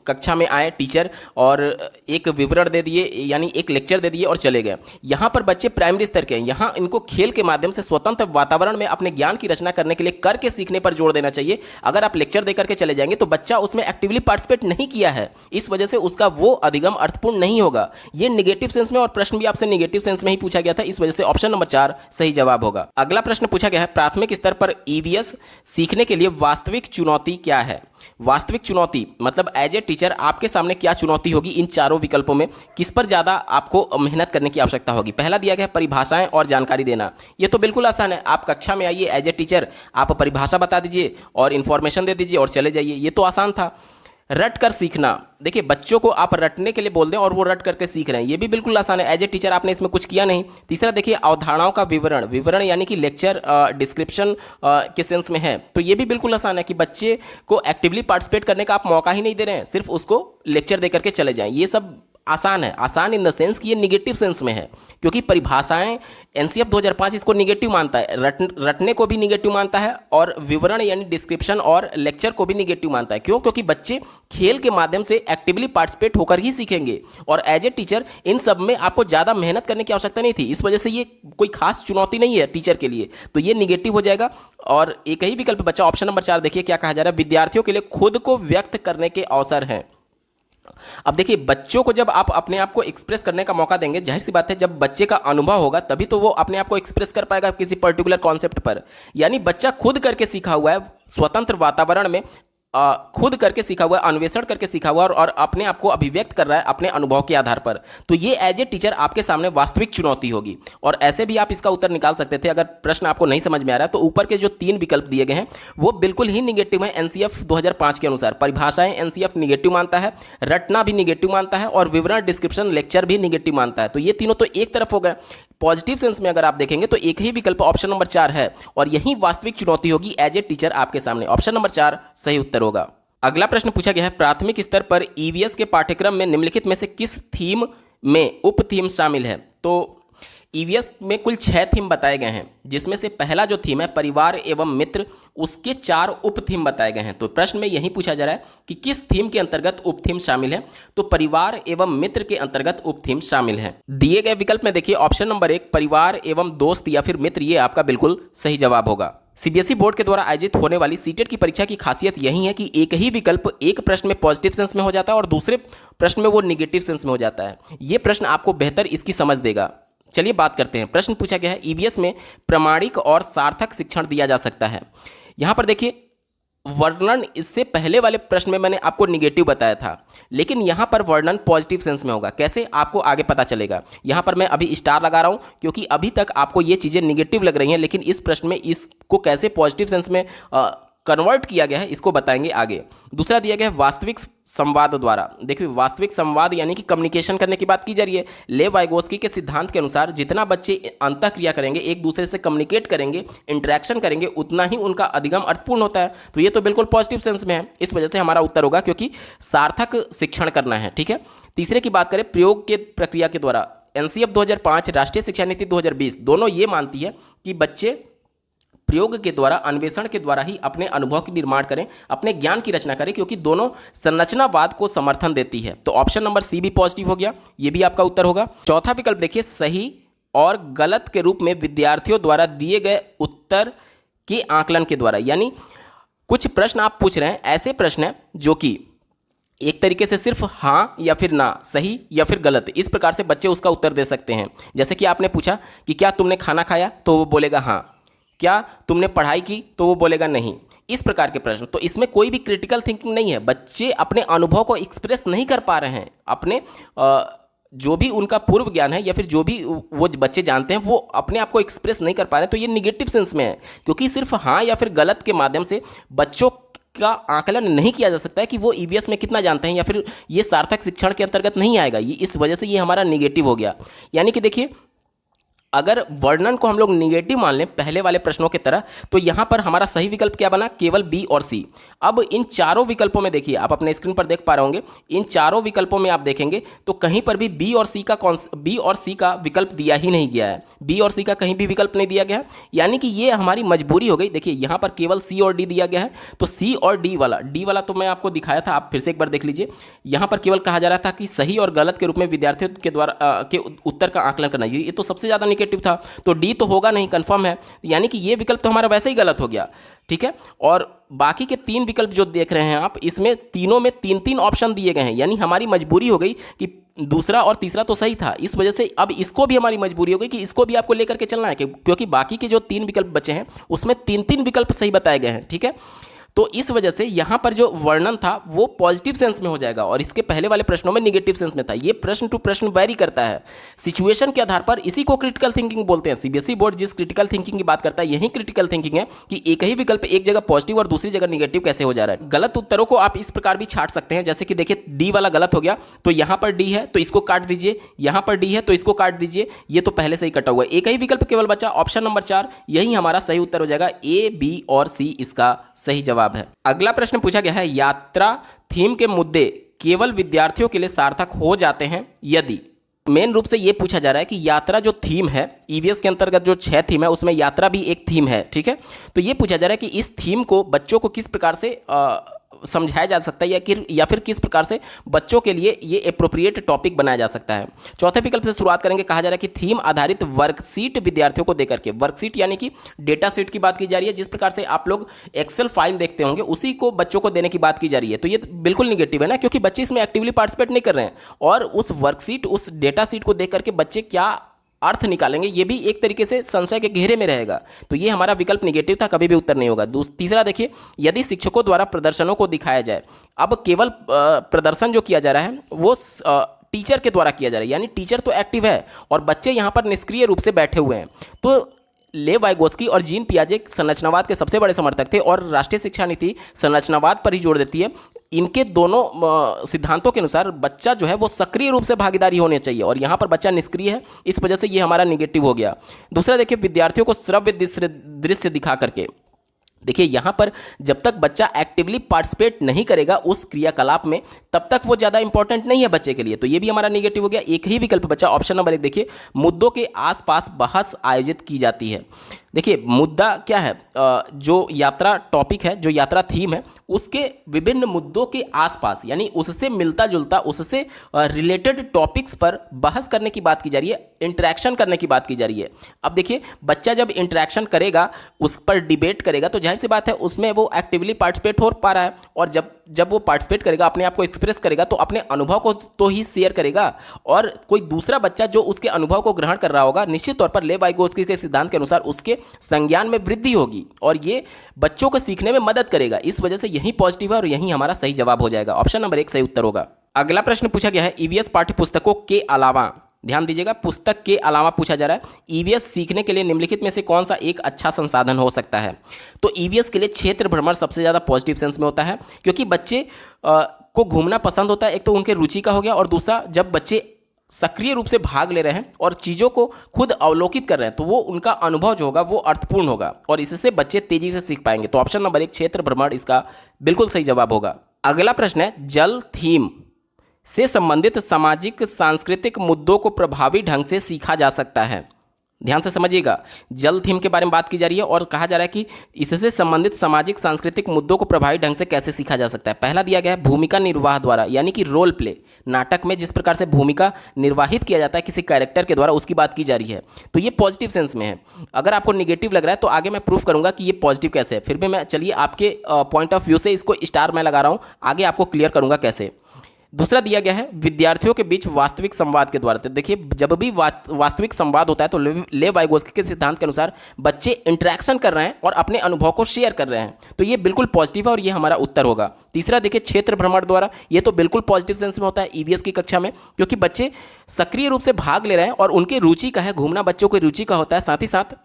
कक्षा में आए टीचर और एक विवरण दे दिए, यानी एक लेक्चर दे दिए और चले गए। यहाँ पर बच्चे प्राइमरी स्तर के हैं, यहाँ इनको खेल के माध्यम से स्वतंत्र वातावरण में अपने ज्ञान की रचना करने के लिए करके सीखने पर जोर देना चाहिए। अगर आप लेक्चर दे करके चले जाएंगे तो बच्चा उसमें एक्टिवली पार्टिसिपेट नहीं किया है, इस वजह से उसका वो अधिगम अर्थपूर्ण नहीं होगा। ये निगेटिव सेंस में, और प्रश्न भी आपसे निगेटिव सेंस में ही पूछा गया था, इस वजह से ऑप्शन नंबर 4 सही जवाब होगा। अगला प्रश्न पूछा गया है, प्राथमिक स्तर पर EVS सीखने के लिए वास्तविक चुनौती क्या है? वास्तविक चुनौती मतलब एज ए टीचर आपके सामने क्या चुनौती होगी? इन चारों विकल्पों में किस पर ज्यादा आपको मेहनत करने की आवश्यकता होगी? पहला दिया गया है परिभाषाएं और जानकारी देना। ये तो बिल्कुल आसान है। आप कक्षा में आइए एज ए टीचर, आप परिभाषा बता दीजिए और इन्फॉर्मेशन दे दीजिए और चले जाइए, ये तो आसान था। रट कर सीखना, देखिए बच्चों को आप रटने के लिए बोल दें और वो रट करके सीख रहे हैं, ये भी बिल्कुल आसान है। एज ए टीचर आपने इसमें कुछ किया नहीं। तीसरा देखिए अवधारणाओं का विवरण, विवरण यानी कि लेक्चर डिस्क्रिप्शन के सेंस में है, तो ये भी बिल्कुल आसान है कि बच्चे को एक्टिवली पार्टिसिपेट करने का आप मौका ही नहीं दे रहे हैं, सिर्फ उसको लेक्चर दे करके चले जाएं। ये सब आसान है। आसान इन द सेंस कि ये निगेटिव सेंस में है, क्योंकि परिभाषाएं NCF 2005 इसको निगेटिव मानता है, रटने को भी निगेटिव मानता है और विवरण यानी डिस्क्रिप्शन और लेक्चर को भी निगेटिव मानता है। क्यों? क्योंकि बच्चे खेल के माध्यम से एक्टिवली पार्टिसिपेट होकर ही सीखेंगे और एज ए टीचर इन सब में आपको ज़्यादा मेहनत करने की आवश्यकता नहीं थी, इस वजह से ये कोई खास चुनौती नहीं है टीचर के लिए, तो ये निगेटिव हो जाएगा। और एक ही विकल्प बचा ऑप्शन नंबर 4, देखिए क्या कहा जा रहा है, विद्यार्थियों के लिए खुद को व्यक्त करने के अवसर हैं। अब देखिए बच्चों को जब आप अपने आप को एक्सप्रेस करने का मौका देंगे, जाहिर सी बात है जब बच्चे का अनुभव होगा तभी तो वो अपने आप को एक्सप्रेस कर पाएगा किसी पर्टिकुलर कॉन्सेप्ट पर। यानी बच्चा खुद करके सीखा हुआ है, स्वतंत्र वातावरण में खुद करके सीखा हुआ है, अन्वेषण करके सीखा हुआ है और अपने आप को अभिव्यक्त कर रहा है अपने अनुभव के आधार पर। तो ये एज ए टीचर आपके सामने वास्तविक चुनौती होगी। और ऐसे भी आप इसका उत्तर निकाल सकते थे अगर प्रश्न आपको नहीं समझ में आ रहा है, तो ऊपर के जो 3 विकल्प दिए गए हैं वो बिल्कुल ही निगेटिव है NCF 2005 के अनुसार। परिभाषाएं NCF निगेटिव मानता है, रटना भी निगेटिव मानता है और विवरण डिस्क्रिप्शन लेक्चर भी निगेटिव मानता है। तो ये तीनों तो एक तरफ हो गए। पॉजिटिव सेंस में अगर आप देखेंगे तो एक ही विकल्प ऑप्शन नंबर 4 है और यही वास्तविक चुनौती होगी एज ए टीचर आपके सामने। ऑप्शन नंबर 4 सही उत्तर होगा। अगला प्रश्न पूछा गया है, प्राथमिक स्तर पर EVS के पाठ्यक्रम में निम्नलिखित में से किस थीम में उप थीम शामिल है? तो EVS में कुल 6 थीम बताए गए हैं, जिसमें से पहला जो थीम है परिवार एवं मित्र, उसके 4 उप थीम बताए गए हैं। तो प्रश्न में यही पूछा जा रहा है कि किस थीम के अंतर्गत उप थीम शामिल है? तो परिवार एवं मित्र के अंतर्गत उप थीम शामिल है। दिए गए विकल्प में देखिए ऑप्शन नंबर 1 परिवार एवं दोस्त या फिर मित्र, ये आपका बिल्कुल सही जवाब होगा। CBSE बोर्ड के द्वारा आयोजित होने वाली सीटेट की परीक्षा की खासियत यही है कि एक ही विकल्प एक प्रश्न में पॉजिटिव सेंस में हो जाता है और दूसरे प्रश्न में वो निगेटिव सेंस में हो जाता है। ये प्रश्न आपको बेहतर इसकी समझ देगा। चलिए बात करते हैं। प्रश्न पूछा गया है, EVS में प्रामाणिक और सार्थक शिक्षण दिया जा सकता है। यहाँ पर देखिए वर्णन, इससे पहले वाले प्रश्न में मैंने आपको निगेटिव बताया था, लेकिन यहाँ पर वर्णन पॉजिटिव सेंस में होगा। कैसे, आपको आगे पता चलेगा। यहाँ पर मैं अभी स्टार लगा रहा हूँ क्योंकि अभी तक आपको ये चीज़ें निगेटिव लग रही हैं, लेकिन इस प्रश्न में इसको कैसे पॉजिटिव सेंस में कन्वर्ट किया गया है, इसको बताएंगे आगे। दूसरा दिया गया है वास्तविक संवाद द्वारा। देखिए वास्तविक संवाद यानी कि कम्युनिकेशन करने की बात की जा रही है। लेव वाइगोत्स्की के सिद्धांत के अनुसार जितना बच्चे अंतःक्रिया करेंगे, एक दूसरे से कम्युनिकेट करेंगे, इंटरेक्शन करेंगे, उतना ही उनका अधिगम अर्थपूर्ण होता है। तो ये तो बिल्कुल पॉजिटिव सेंस में है, इस वजह से हमारा उत्तर होगा, क्योंकि सार्थक शिक्षण करना है। ठीक है, तीसरे की बात करें प्रयोग के प्रक्रिया के द्वारा, एनसीएफ 2005, राष्ट्रीय शिक्षा नीति 2020 दोनों ये मानती है कि बच्चे प्रयोग के द्वारा, अन्वेषण के द्वारा ही अपने अनुभव की निर्माण करें, अपने ज्ञान की रचना करें, क्योंकि दोनों संरचनावाद को समर्थन देती है। तो ऑप्शन नंबर सी भी पॉजिटिव हो गया, ये भी आपका उत्तर होगा। चौथा विकल्प देखिए, सही और गलत के रूप में विद्यार्थियों द्वारा दिए गए उत्तर के आकलन के द्वारा, यानी कुछ प्रश्न आप पूछ रहे हैं, ऐसे प्रश्न हैं जो कि एक तरीके से सिर्फ हाँ या फिर ना, सही या फिर गलत, इस प्रकार से बच्चे उसका उत्तर दे सकते हैं। जैसे कि आपने पूछा कि क्या तुमने खाना खाया, तो वो बोलेगा हाँ। क्या तुमने पढ़ाई की, तो वो बोलेगा नहीं। इस प्रकार के प्रश्न, तो इसमें कोई भी क्रिटिकल थिंकिंग नहीं है। बच्चे अपने अनुभव को एक्सप्रेस नहीं कर पा रहे हैं, अपने जो भी उनका पूर्व ज्ञान है या फिर जो भी वो बच्चे जानते हैं वो अपने आप को एक्सप्रेस नहीं कर पा रहे हैं। तो ये निगेटिव सेंस में है, क्योंकि सिर्फ हाँ या फिर गलत के माध्यम से बच्चों का आकलन नहीं किया जा सकता है कि वो ईवीएस में कितना जानते हैं, या फिर ये सार्थक शिक्षण के अंतर्गत नहीं आएगा। ये इस वजह से ये हमारा निगेटिव हो गया। यानी कि देखिए, अगर वर्णन को हम लोग निगेटिव मान लें पहले वाले प्रश्नों की तरह, तो यहाँ पर हमारा सही विकल्प क्या बना, केवल बी और सी। अब इन चारों विकल्पों में देखिए, आप अपने स्क्रीन पर देख पा रहे होंगे, इन चारों विकल्पों में आप देखेंगे तो कहीं पर भी बी और सी का विकल्प दिया ही नहीं गया है। बी और सी का कहीं भी विकल्प नहीं दिया गया है, यानी कि ये हमारी मजबूरी हो गई। देखिए यहाँ पर केवल सी और डी दिया गया है, तो सी और डी वाला तो मैं आपको दिखाया था, आप फिर से एक बार देख लीजिए। यहाँ पर केवल कहा जा रहा था कि सही और गलत के रूप में विद्यार्थियों के द्वारा के उत्तर का आकलन करना, ये तो सबसे ज़्यादा नेगेटिव था। तो डी तो होगा नहीं, कंफर्म है, यानी कि ये विकल्प तो हमारा वैसे ही गलत हो गया। ठीक है, और बाकी के तीन विकल्प जो देख रहे हैं आप, इसमें तीनों में तीन तीन ऑप्शन दिए गए हैं, यानी हमारी मजबूरी हो गई कि दूसरा और तीसरा तो सही था। इस वजह से अब इसको भी हमारी मजबूरी हो गई कि इसको भी आपको लेकर के चलना है, क्योंकि बाकी के जो तीन विकल्प बचे हैं उसमें तीन तीन विकल्प सही बताए गए हैं। ठीक है, तो इस वजह से यहाँ पर जो वर्णन था वो पॉजिटिव सेंस में हो जाएगा, और इसके पहले वाले प्रश्नों में निगेटिव सेंस में था। ये प्रश्न टू प्रश्न वैरी करता है सिचुएशन के आधार पर, इसी को क्रिटिकल थिंकिंग बोलते हैं। सीबीएसई बोर्ड जिस क्रिटिकल थिंकिंग की बात करता है, यही क्रिटिकल थिंकिंग है कि एक ही विकल्प एक जगह पॉजिटिव और दूसरी जगह निगेटिव कैसे हो जा रहा है। गलत उत्तरों को आप इस प्रकार भी छांट सकते हैं, जैसे कि देखिए डी वाला गलत हो गया, तो यहाँ पर डी है तो इसको काट दीजिए, यहाँ पर डी है तो इसको काट दीजिए, ये तो पहले से ही कटा हुआ है। एक ही विकल्प केवल बचा, ऑप्शन नंबर 4, यही हमारा सही उत्तर हो जाएगा। ए, बी और सी इसका सही जवाब है। अगला प्रश्न पूछा गया है, यात्रा थीम के मुद्दे केवल विद्यार्थियों के लिए सार्थक हो जाते हैं यदि। मेन रूप से ये पूछा जा रहा है कि यात्रा जो थीम है, ईवीएस के अंतर्गत जो 6 थीम है उसमें यात्रा भी एक थीम है। ठीक है, तो ये पूछा जा रहा है कि इस थीम को बच्चों को किस प्रकार से समझाया जा सकता है, या फिर किस प्रकार से बच्चों के लिए ये एप्रोप्रिएट टॉपिक बनाया जा सकता है। चौथे विकल्प से शुरुआत करेंगे। कहा जा रहा है कि थीम आधारित वर्कशीट विद्यार्थियों को देकर के, वर्कशीट यानी कि डेटा शीट की बात की जा रही है, जिस प्रकार से आप लोग एक्सेल फाइल देखते होंगे उसी को बच्चों को देने की बात की जा रही है। तो ये बिल्कुल निगेटिव है ना, क्योंकि बच्चे इसमें एक्टिवली पार्टिसिपेट नहीं कर रहे हैं, और उस वर्कशीट, उस डेटा शीट को देख करके बच्चे क्या अर्थ निकालेंगे, ये भी एक तरीके से संशय के घेरे में रहेगा। तो ये हमारा विकल्प निगेटिव था, कभी भी उत्तर नहीं होगा। तीसरा देखिए, यदि शिक्षकों द्वारा प्रदर्शनों को दिखाया जाए। अब केवल प्रदर्शन जो किया जा रहा है वो टीचर के द्वारा किया जा रहा है, यानी टीचर तो एक्टिव है और बच्चे यहाँ पर निष्क्रिय रूप से बैठे हुए हैं। तो लेव वाइगोत्स्की और जीन पियाजे संरचनावाद के सबसे बड़े समर्थक थे, और राष्ट्रीय शिक्षा नीति संरचनावाद पर ही जोर देती है। इनके दोनों सिद्धांतों के अनुसार बच्चा जो है वो सक्रिय रूप से भागीदारी होनी चाहिए, और यहाँ पर बच्चा निष्क्रिय है, इस वजह से ये हमारा निगेटिव हो गया। दूसरा देखिए, विद्यार्थियों को श्रव्य दृश्य दिखा करके। देखिए यहाँ पर जब तक बच्चा एक्टिवली पार्टिसिपेट नहीं करेगा उस क्रियाकलाप में, तब तक वो ज़्यादा इंपॉर्टेंट नहीं है बच्चे के लिए। तो ये भी हमारा नेगेटिव हो गया। एक ही विकल्प बचा, ऑप्शन नंबर 1 देखिए, मुद्दों के आसपास बहस आयोजित की जाती है। देखिए मुद्दा क्या है, जो यात्रा टॉपिक है, जो यात्रा थीम है, उसके विभिन्न मुद्दों के आसपास, यानी उससे मिलता जुलता, उससे रिलेटेड टॉपिक्स पर बहस करने की बात की जा रही है, इंटरेक्शन करने की बात की जा रही है। अब देखिए बच्चा जब इंटरेक्शन करेगा, उस पर डिबेट करेगा, तो जाहिर सी बात है उसमें वो एक्टिवली पार्टिसिपेट हो पा रहा है, और जब वो पार्टिसिपेट करेगा, अपने आप को एक्सप्रेस करेगा, तो अपने अनुभव को तो ही शेयर करेगा, और कोई दूसरा बच्चा जो उसके अनुभव को ग्रहण कर रहा होगा, निश्चित तौर पर लेव वाइगोत्स्की के सिद्धांत के अनुसार उसके संज्ञान में वृद्धि होगी, और ये बच्चों को सीखने में मदद करेगा। इस वजह से यही पॉजिटिव है और यही हमारा सही जवाब हो जाएगा। ऑप्शन नंबर 1 सही उत्तर होगा। अगला प्रश्न पूछा गया है, ईवीएस पाठ्य पुस्तकों के अलावा ध्यान दीजिएगा, पुस्तक के अलावा पूछा जा रहा है ईवीएस सीखने के लिए निम्नलिखित में से कौन सा एक अच्छा संसाधन हो सकता है। तो ईवीएस के लिए क्षेत्र भ्रमण सबसे ज़्यादा पॉजिटिव सेंस में होता है, क्योंकि बच्चे को घूमना पसंद होता है। एक तो उनके रुचि का हो गया, और दूसरा जब बच्चे सक्रिय रूप से भाग ले रहे हैं और चीज़ों को खुद अवलोकित कर रहे हैं तो वो उनका अनुभव जो होगा वो अर्थपूर्ण होगा और इससे बच्चे तेजी से सीख पाएंगे। तो ऑप्शन नंबर 1 क्षेत्र भ्रमण इसका बिल्कुल सही जवाब होगा। अगला प्रश्न है, जल थीम से संबंधित सामाजिक सांस्कृतिक मुद्दों को प्रभावी ढंग से सीखा जा सकता है। ध्यान से समझिएगा, जल थीम के बारे में बात की जा रही है और कहा जा रहा है कि इससे संबंधित सामाजिक सांस्कृतिक मुद्दों को प्रभावी ढंग से कैसे सीखा जा सकता है। पहला दिया गया है भूमिका निर्वाह द्वारा, यानी कि रोल प्ले, नाटक में जिस प्रकार से भूमिका निर्वाहित किया जाता है किसी कैरेक्टर के द्वारा, उसकी बात की जा रही है। तो ये पॉजिटिव सेंस में है। अगर आपको निगेटिव लग रहा है तो आगे मैं प्रूफ करूंगा कि ये पॉजिटिव कैसे है। फिर भी मैं चलिए आपके पॉइंट ऑफ व्यू से इसको स्टार मैं लगा रहा हूँ, आगे आपको क्लियर करूंगा कैसे। दूसरा दिया गया है विद्यार्थियों के बीच वास्तविक संवाद के द्वारा। तो देखिए, जब भी वास्तविक संवाद होता है तो लेव वाइगोस्की के सिद्धांत के अनुसार बच्चे इंटरेक्शन कर रहे हैं और अपने अनुभव को शेयर कर रहे हैं, तो ये बिल्कुल पॉजिटिव है और ये हमारा उत्तर होगा। तीसरा देखिए, क्षेत्र भ्रमण द्वारा, ये तो बिल्कुल पॉजिटिव सेंस में होता है ईवीएस की कक्षा में, क्योंकि बच्चे सक्रिय रूप से भाग ले रहे हैं और उनकी रुचि का है, घूमना बच्चों की रुचि का होता है, साथ ही साथ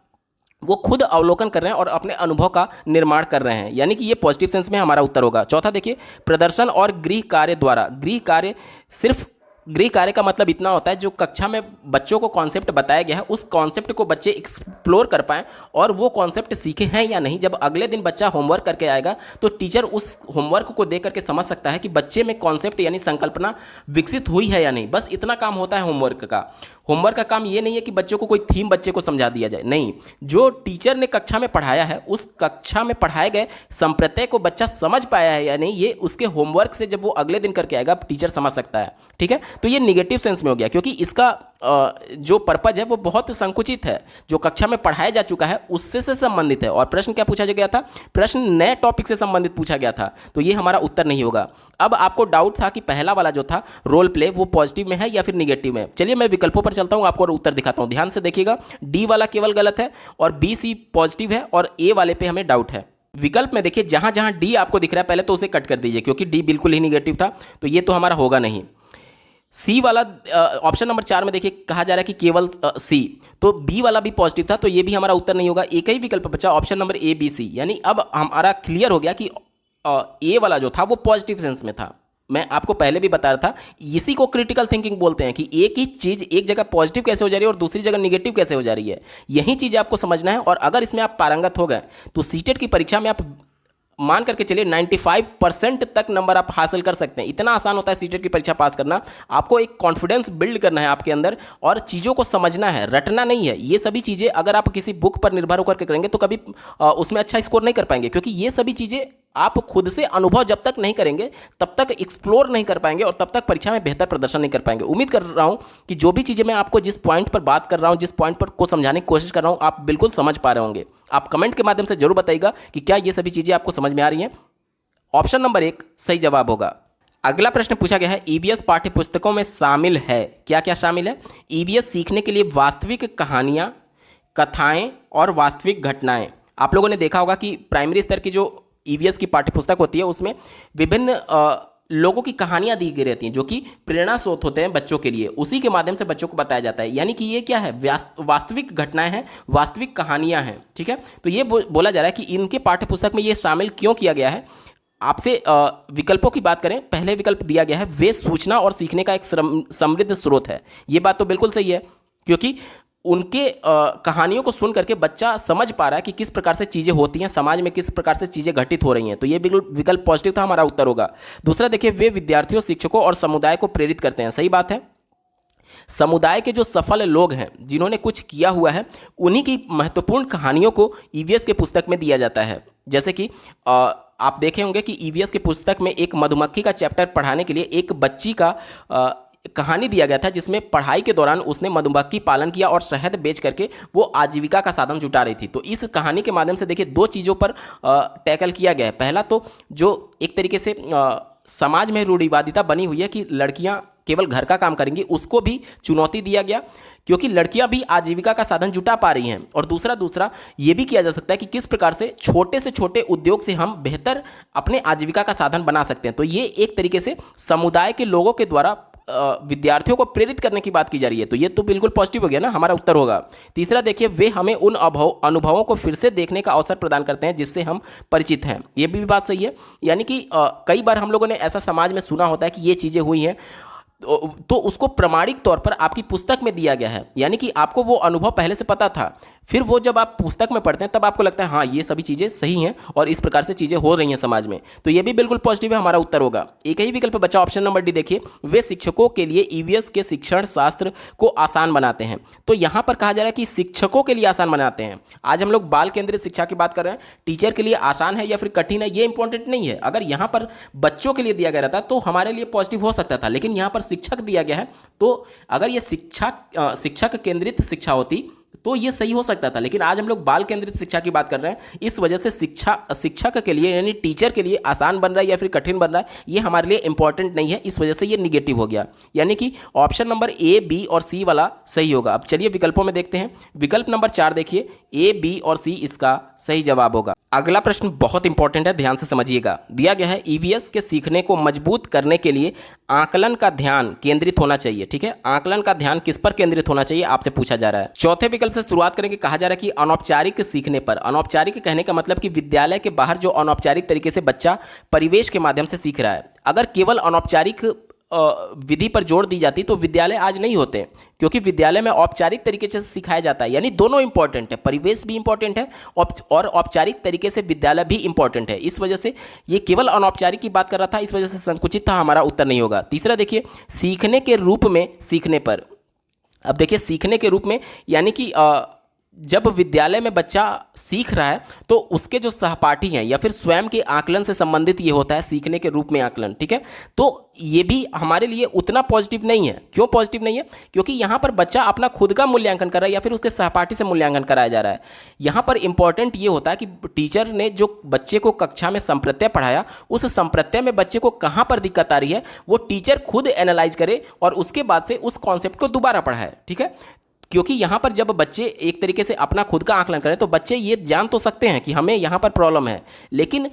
वो खुद अवलोकन कर रहे हैं और अपने अनुभव का निर्माण कर रहे हैं, यानी कि ये पॉजिटिव सेंस में हमारा उत्तर होगा। चौथा देखिए, प्रदर्शन और गृह कार्य द्वारा। गृह कार्य, सिर्फ गृह कार्य का मतलब इतना होता है जो कक्षा में बच्चों को कॉन्सेप्ट बताया गया है उस कॉन्सेप्ट को बच्चे एक्सप्लोर कर पाएं और वो कॉन्सेप्ट सीखे हैं या नहीं। जब अगले दिन बच्चा होमवर्क करके आएगा तो टीचर उस होमवर्क को देख करके समझ सकता है कि बच्चे में कॉन्सेप्ट यानी संकल्पना विकसित हुई है या नहीं। बस इतना काम होता है होमवर्क का। होमवर्क का काम ये नहीं है कि बच्चों को कोई थीम बच्चे को समझा दिया जाए, नहीं, जो टीचर ने कक्षा में पढ़ाया है उस कक्षा में पढ़ाए गए संप्रत्यय को बच्चा समझ पाया है या नहीं, ये उसके होमवर्क से जब वो अगले दिन करके आएगा टीचर समझ सकता है। ठीक है, तो ये निगेटिव सेंस में हो गया, क्योंकि इसका जो पर्पज है वो बहुत संकुचित है, जो कक्षा में पढ़ाया जा चुका है उससे से संबंधित है। और प्रश्न क्या पूछा गया था? प्रश्न नए टॉपिक से संबंधित पूछा गया था, तो ये हमारा उत्तर नहीं होगा। अब आपको डाउट था कि पहला वाला जो था रोल प्ले वो पॉजिटिव में है या फिर निगेटिव में। चलिए मैं विकल्पों पर चलता हूं, आपको उत्तर दिखाता हूं। ध्यान से देखिएगा, डी वाला केवल गलत है और बी सी पॉजिटिव है और ए वाले पे हमें डाउट है। विकल्प में देखिए, जहां जहां डी आपको दिख रहा है पहले तो उसे कट कर दीजिए, क्योंकि डी बिल्कुल ही निगेटिव था, तो ये तो हमारा होगा नहीं। सी वाला ऑप्शन नंबर 4 में देखिए कहा जा रहा है कि केवल सी, तो बी वाला भी पॉजिटिव था, तो ये भी हमारा उत्तर नहीं होगा। एक ही विकल्प बचा, option number A B C, यानी अब हमारा क्लियर हो गया कि ए वाला जो था वो पॉजिटिव सेंस में था। मैं आपको पहले भी बता रहा था, इसी को क्रिटिकल थिंकिंग बोलते हैं कि एक ही चीज़ एक जगह पॉजिटिव कैसे हो जा रही है और दूसरी जगह निगेटिव कैसे हो जा रही है। यही चीज़ आपको समझना है, और अगर इसमें आप पारंगत हो गए तो सीटेट की परीक्षा में आप मान करके चलिए 95% तक नंबर आप हासिल कर सकते हैं। इतना आसान होता है सीटेट की परीक्षा पास करना। आपको एक कॉन्फिडेंस बिल्ड करना है आपके अंदर और चीज़ों को समझना है, रटना नहीं है। ये सभी चीज़ें अगर आप किसी बुक पर निर्भर होकर के करेंगे तो कभी उसमें अच्छा स्कोर नहीं कर पाएंगे, क्योंकि ये सभी चीज़ें आप खुद से अनुभव जब तक नहीं करेंगे तब तक एक्सप्लोर नहीं कर पाएंगे और तब तक परीक्षा में बेहतर प्रदर्शन नहीं कर पाएंगे। उम्मीद कर रहा हूं कि जो भी चीज़ें मैं आपको जिस पॉइंट पर बात कर रहा हूं, जिस पॉइंट पर को समझाने की कोशिश कर रहा हूं, आप बिल्कुल समझ पा रहे होंगे। आप कमेंट के माध्यम से जरूर बताइएगा कि क्या ये सभी चीज़ें आपको समझ में आ रही हैं। ऑप्शन नंबर 1 सही जवाब होगा। अगला प्रश्न पूछा गया है, ईवीएस पाठ्य पुस्तकों में शामिल है, क्या क्या शामिल है? ईवीएस सीखने के लिए वास्तविक कहानियाँ, कथाएं और वास्तविक घटनाएं। आप लोगों ने देखा होगा कि प्राइमरी स्तर की जो ईवीएस की पाठ्यपुस्तक होती है उसमें विभिन्न लोगों की कहानियां दी गई रहती हैं जो कि प्रेरणा स्रोत होते हैं बच्चों के लिए, उसी के माध्यम से बच्चों को बताया जाता है। यानी कि ये क्या है? वास्तविक घटनाएं हैं, वास्तविक कहानियां हैं। ठीक है, तो ये बोला जा रहा है कि इनके पाठ्यपुस्तक में ये शामिल क्यों किया गया है। आपसे विकल्पों की बात करें, पहले विकल्प दिया गया है वे सूचना और सीखने का एक समृद्ध स्रोत है। ये बात तो बिल्कुल सही है, क्योंकि उनके कहानियों को सुन करके बच्चा समझ पा रहा है कि किस प्रकार से चीज़ें होती हैं, समाज में किस प्रकार से चीज़ें घटित हो रही हैं, तो ये विकल्प पॉजिटिव था, हमारा उत्तर होगा। दूसरा देखिए, वे विद्यार्थियों, शिक्षकों और समुदाय को प्रेरित करते हैं। सही बात है, समुदाय के जो सफल लोग हैं जिन्होंने कुछ किया हुआ है उन्हीं की महत्वपूर्ण कहानियों को ईवीएस के पुस्तक में दिया जाता है। जैसे कि आप देखे होंगे कि ईवीएस के पुस्तक में एक मधुमक्खी का चैप्टर पढ़ाने के लिए एक बच्ची का कहानी दिया गया था, जिसमें पढ़ाई के दौरान उसने मधुमक्खी पालन किया और शहद बेच करके वो आजीविका का साधन जुटा रही थी। तो इस कहानी के माध्यम से देखिए दो चीज़ों पर टैकल किया गया है। पहला तो जो एक तरीके से समाज में रूढ़िवादिता बनी हुई है कि लड़कियां केवल घर का काम करेंगी, उसको भी चुनौती दिया गया, क्योंकि लड़कियां भी आजीविका का साधन जुटा पा रही हैं। और दूसरा ये भी किया जा सकता है कि किस प्रकार से छोटे उद्योग से हम बेहतर अपने आजीविका का साधन बना सकते हैं। तो ये एक तरीके से समुदाय के लोगों के द्वारा विद्यार्थियों को प्रेरित करने की बात की जा रही है, तो ये तो बिल्कुल पॉजिटिव हो गया ना, हमारा उत्तर होगा। तीसरा देखिए, वे हमें उन अनुभवों को फिर से देखने का अवसर प्रदान करते हैं जिससे हम परिचित हैं। ये भी बात सही है, यानी कि कई बार हम लोगों ने ऐसा समाज में सुना होता है कि ये चीज़ें हुई हैं, तो उसको प्रमाणिक तौर पर आपकी पुस्तक में दिया गया है, यानी कि आपको वो अनुभव पहले से पता था, फिर वो जब आप पुस्तक में पढ़ते हैं तब आपको लगता है हाँ ये सभी चीज़ें सही हैं और इस प्रकार से चीज़ें हो रही हैं समाज में, तो ये भी बिल्कुल पॉजिटिव है, हमारा उत्तर होगा। एक ही विकल्प बचा ऑप्शन नंबर डी। देखिए, वे शिक्षकों के लिए ईवीएस के शिक्षण शास्त्र को आसान बनाते हैं। तो यहाँ पर कहा जा रहा है कि शिक्षकों के लिए आसान बनाते हैं। आज हम लोग बाल केंद्रित शिक्षा की बात कर रहे हैं, टीचर के लिए आसान है या फिर कठिन है ये इंपॉर्टेंट नहीं है। अगर यहाँ पर बच्चों के लिए दिया गया रहता तो हमारे लिए पॉजिटिव हो सकता था, लेकिन यहाँ पर शिक्षक दिया गया है, तो अगर ये शिक्षक केंद्रित शिक्षा होती तो ये सही हो सकता था, लेकिन आज हम लोग बाल केंद्रित शिक्षा की बात कर रहे हैं, इस वजह से शिक्षक के लिए यानी टीचर के लिए आसान बन रहा है या फिर कठिन बन रहा है, ये हमारे लिए इंपॉर्टेंट नहीं है, इस वजह से ये निगेटिव हो गया, यानी कि ऑप्शन नंबर ए, बी और सी वाला सही होगा। अब चलिए विकल्पों में देखते हैं। विकल्प नंबर 4 देखिए, ए, बी और सी इसका सही जवाब होगा। अगला प्रश्न बहुत इंपॉर्टेंट है, ध्यान से समझिएगा। दिया गया है ईवीएस के सीखने को मजबूत करने के लिए आकलन का ध्यान केंद्रित होना चाहिए। ठीक है, आकलन का ध्यान किस पर केंद्रित होना चाहिए आपसे पूछा जा रहा है। चौथे विकल्प से शुरुआत करेंगे। कहा जा रहा है कि अनौपचारिक सीखने पर। अनौपचारिक कहने का मतलब कि विद्यालय के बाहर जो अनौपचारिक तरीके से बच्चा परिवेश के माध्यम से सीख रहा है। अगर केवल अनौपचारिक विधि पर जोर दी जाती तो विद्यालय आज नहीं होते, क्योंकि विद्यालय में औपचारिक तरीके से सिखाया जाता है, यानी दोनों इंपॉर्टेंट है, परिवेश भी इंपॉर्टेंट है और औपचारिक तरीके से विद्यालय भी इंपॉर्टेंट है। इस वजह से ये केवल अनौपचारिक की बात कर रहा था, इस वजह से संकुचित था, हमारा उत्तर नहीं होगा। तीसरा देखिए, सीखने के रूप में सीखने पर। अब देखिए, सीखने के रूप में यानी कि जब विद्यालय में बच्चा सीख रहा है तो उसके जो सहपाठी हैं या फिर स्वयं के आकलन से संबंधित ये होता है सीखने के रूप में आकलन। ठीक है, तो ये भी हमारे लिए उतना पॉजिटिव नहीं है। क्यों पॉजिटिव नहीं है? क्योंकि यहाँ पर बच्चा अपना खुद का मूल्यांकन कर रहा है या फिर उसके सहपाठी से मूल्यांकन कराया जा रहा है। यहाँ पर इंपॉर्टेंट ये होता है कि टीचर ने जो बच्चे को कक्षा में संप्रत्यय पढ़ाया, उस संप्रत्यय में बच्चे को कहाँ पर दिक्कत आ रही है वो टीचर खुद एनालाइज करे और उसके बाद से उस कॉन्सेप्ट को दोबारा पढ़ाए। ठीक है, क्योंकि यहाँ पर जब बच्चे एक तरीके से अपना खुद का आकलन करें तो बच्चे ये जान तो सकते हैं कि हमें यहाँ पर प्रॉब्लम है, लेकिन